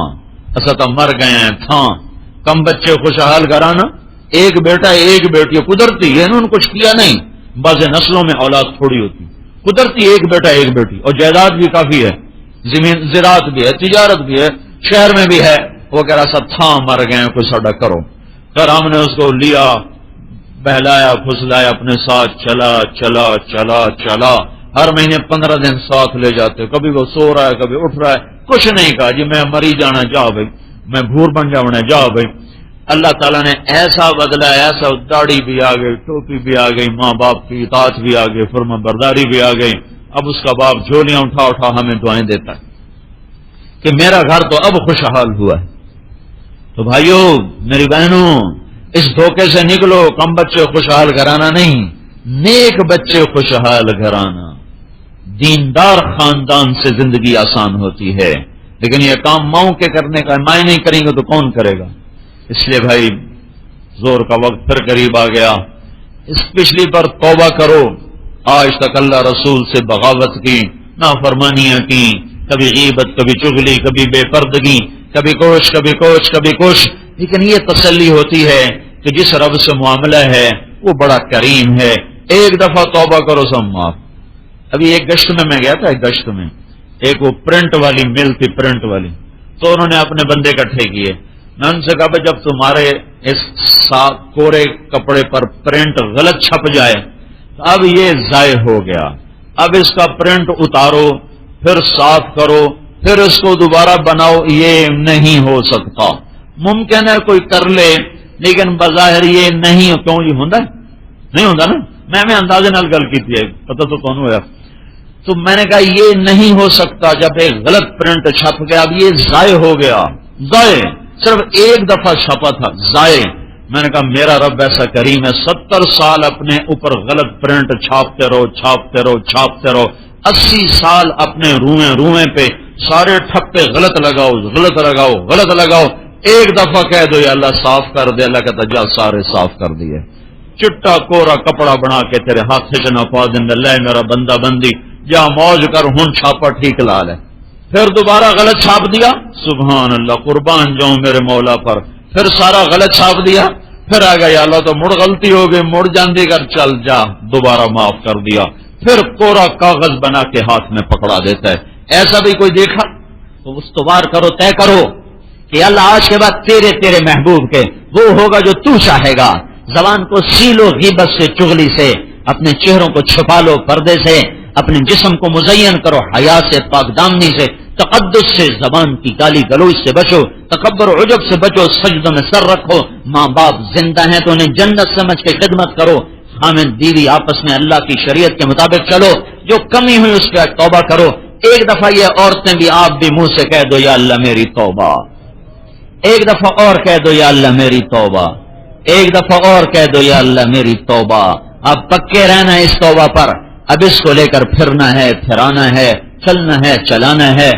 B: اسا تو مر گئے تھاں. کم بچے خوشحال کرانا. ایک بیٹا ایک بیٹی قدرتی ہے، انہوں نے کچھ کیا نہیں. بعض نسلوں میں اولاد تھوڑی ہوتی، قدرتی ایک بیٹا ایک بیٹی، اور جائیداد بھی کافی ہے، زمین زراعت بھی ہے، تجارت بھی ہے، شہر میں بھی ہے. وہ کہہ رہا سب تھاں مر گئے کوئی ساڈا کرو. پھر ہم نے اس کو لیا، بہلایا پھسلایا، اپنے ساتھ چلا چلا چلا چلا. ہر مہینے 15 دن ساتھ لے جاتے، کبھی وہ سو رہا ہے کبھی اٹھ رہا ہے. کچھ نہیں کہا جی میں مری جانا، جا بھائی میں بھور بن جانا، جا بھائی. اللہ تعالیٰ نے ایسا بدلا، ایسا داڑھی بھی آ گئی، ٹوپی بھی آ گئی، ماں باپ کی اطاعت بھی آ گئی، فرما برداری بھی آ گئی. اب اس کا باپ جھولیاں اٹھا اٹھا ہمیں دعائیں دیتا ہے کہ میرا گھر تو اب خوشحال ہوا ہے. تو بھائیوں میری بہنوں، اس دھوکے سے نکلو. کم بچے خوشحال گھرانا نہیں، نیک بچے خوشحال گھرانا. دیندار خاندان سے زندگی آسان ہوتی ہے. لیکن یہ کام ماؤں کے کرنے کا، مائیں نہیں کریں گے تو کون کرے گا؟ اس لیے بھائی زور کا وقت پھر قریب آ گیا. اس پچھلی پر توبہ کرو. آج تک اللہ رسول سے بغاوت کی، نافرمانیاں کی، کبھی غیبت، کبھی چغلی، کبھی بے پردگی، کبھی کوش کبھی کوش کبھی کوش. لیکن یہ تسلی ہوتی ہے کہ جس رب سے معاملہ ہے وہ بڑا کریم ہے. ایک دفعہ توبہ کرو سب معاف. ابھی ایک گشت میں گیا تھا، ایک گشت میں ایک وہ پرنٹ والی مل تھی، پرنٹ والی. تو انہوں نے اپنے بندے اکٹھے کیے. میں ان سے کہا جب تمہارے اس کورے کپڑے پر پرنٹ غلط چھپ جائے تو اب یہ ضائع ہو گیا، اب اس کا پرنٹ اتارو، پھر صاف کرو، پھر اس کو دوبارہ بناؤ، یہ نہیں ہو سکتا. ممکن ہے کوئی کر لے لیکن بظاہر یہ نہیں. کیوں یہ ہوتا ہے؟ نہیں ہوتا نا. میں اندازے نال گل کی تھی، پتہ تو کون ہوا. تو میں نے کہا یہ نہیں ہو سکتا. جب ایک غلط پرنٹ چھپ گیا اب یہ ضائع ہو گیا. ضائع صرف ایک دفعہ چھپا تھا، ضائع. میں نے کہا میرا رب ایسا کریم ہے، 70 سال اپنے اوپر غلط پرنٹ چھاپتے رہو چھاپتے رہو چھاپتے رہو. 80 سال اپنے روئیں پہ سارے ٹھپے غلط لگاؤ غلط لگاؤ غلط لگاؤ. ایک دفعہ کہہ دو یا اللہ صاف کر دے. اللہ کہتا جا سارے صاف کر دیے. چٹا کورا کپڑا بنا کے تیرے ہاتھ سے نہ پا دیں. اللہ میرا بندہ بندی جا موج کر، ہن چھاپا ٹھیک لال ہے. پھر دوبارہ غلط چھاپ دیا، سبحان اللہ قربان جاؤں میرے مولا پر. پھر سارا غلط چھاپ دیا، پھر آ گیا اللہ تو مڑ غلطی ہو گئی، مڑ جاندی کر چل جا، دوبارہ معاف کر دیا. پھر کورا کاغذ بنا کے ہاتھ میں پکڑا دیتا ہے. ایسا بھی کوئی دیکھا؟ تو استوار کرو، طے کرو کہ اللہ آج کے بعد تیرے محبوب کے وہ ہوگا جو تو چاہے گا. زبان کو سیلو غیبت سے، چغلی سے، اپنے چہروں کو چھپا لو پردے سے، اپنے جسم کو مزین کرو حیا سے، پاک دامنی سے، تقدس سے، زبان کی گالی گلوچ سے بچو، تکبر و عجب سے بچو، سجدوں میں سر رکھو. ماں باپ زندہ ہیں تو انہیں جنت سمجھ کے خدمت کرو. خامد بیوی آپس میں اللہ کی شریعت کے مطابق چلو. جو کمی ہوئی اس پہ توبہ کرو. ایک دفعہ یہ عورتیں بھی آپ بھی منہ سے کہہ دو یا اللہ میری توبہ. ایک دفعہ اور کہہ دو یا اللہ میری توبہ. ایک دفعہ اور کہہ دو یا اللہ میری توبہ. اب پکے رہنا ہے اس توبہ پر. اب اس کو لے کر پھرنا ہے، پھرانا ہے، چلنا ہے، چلانا ہے.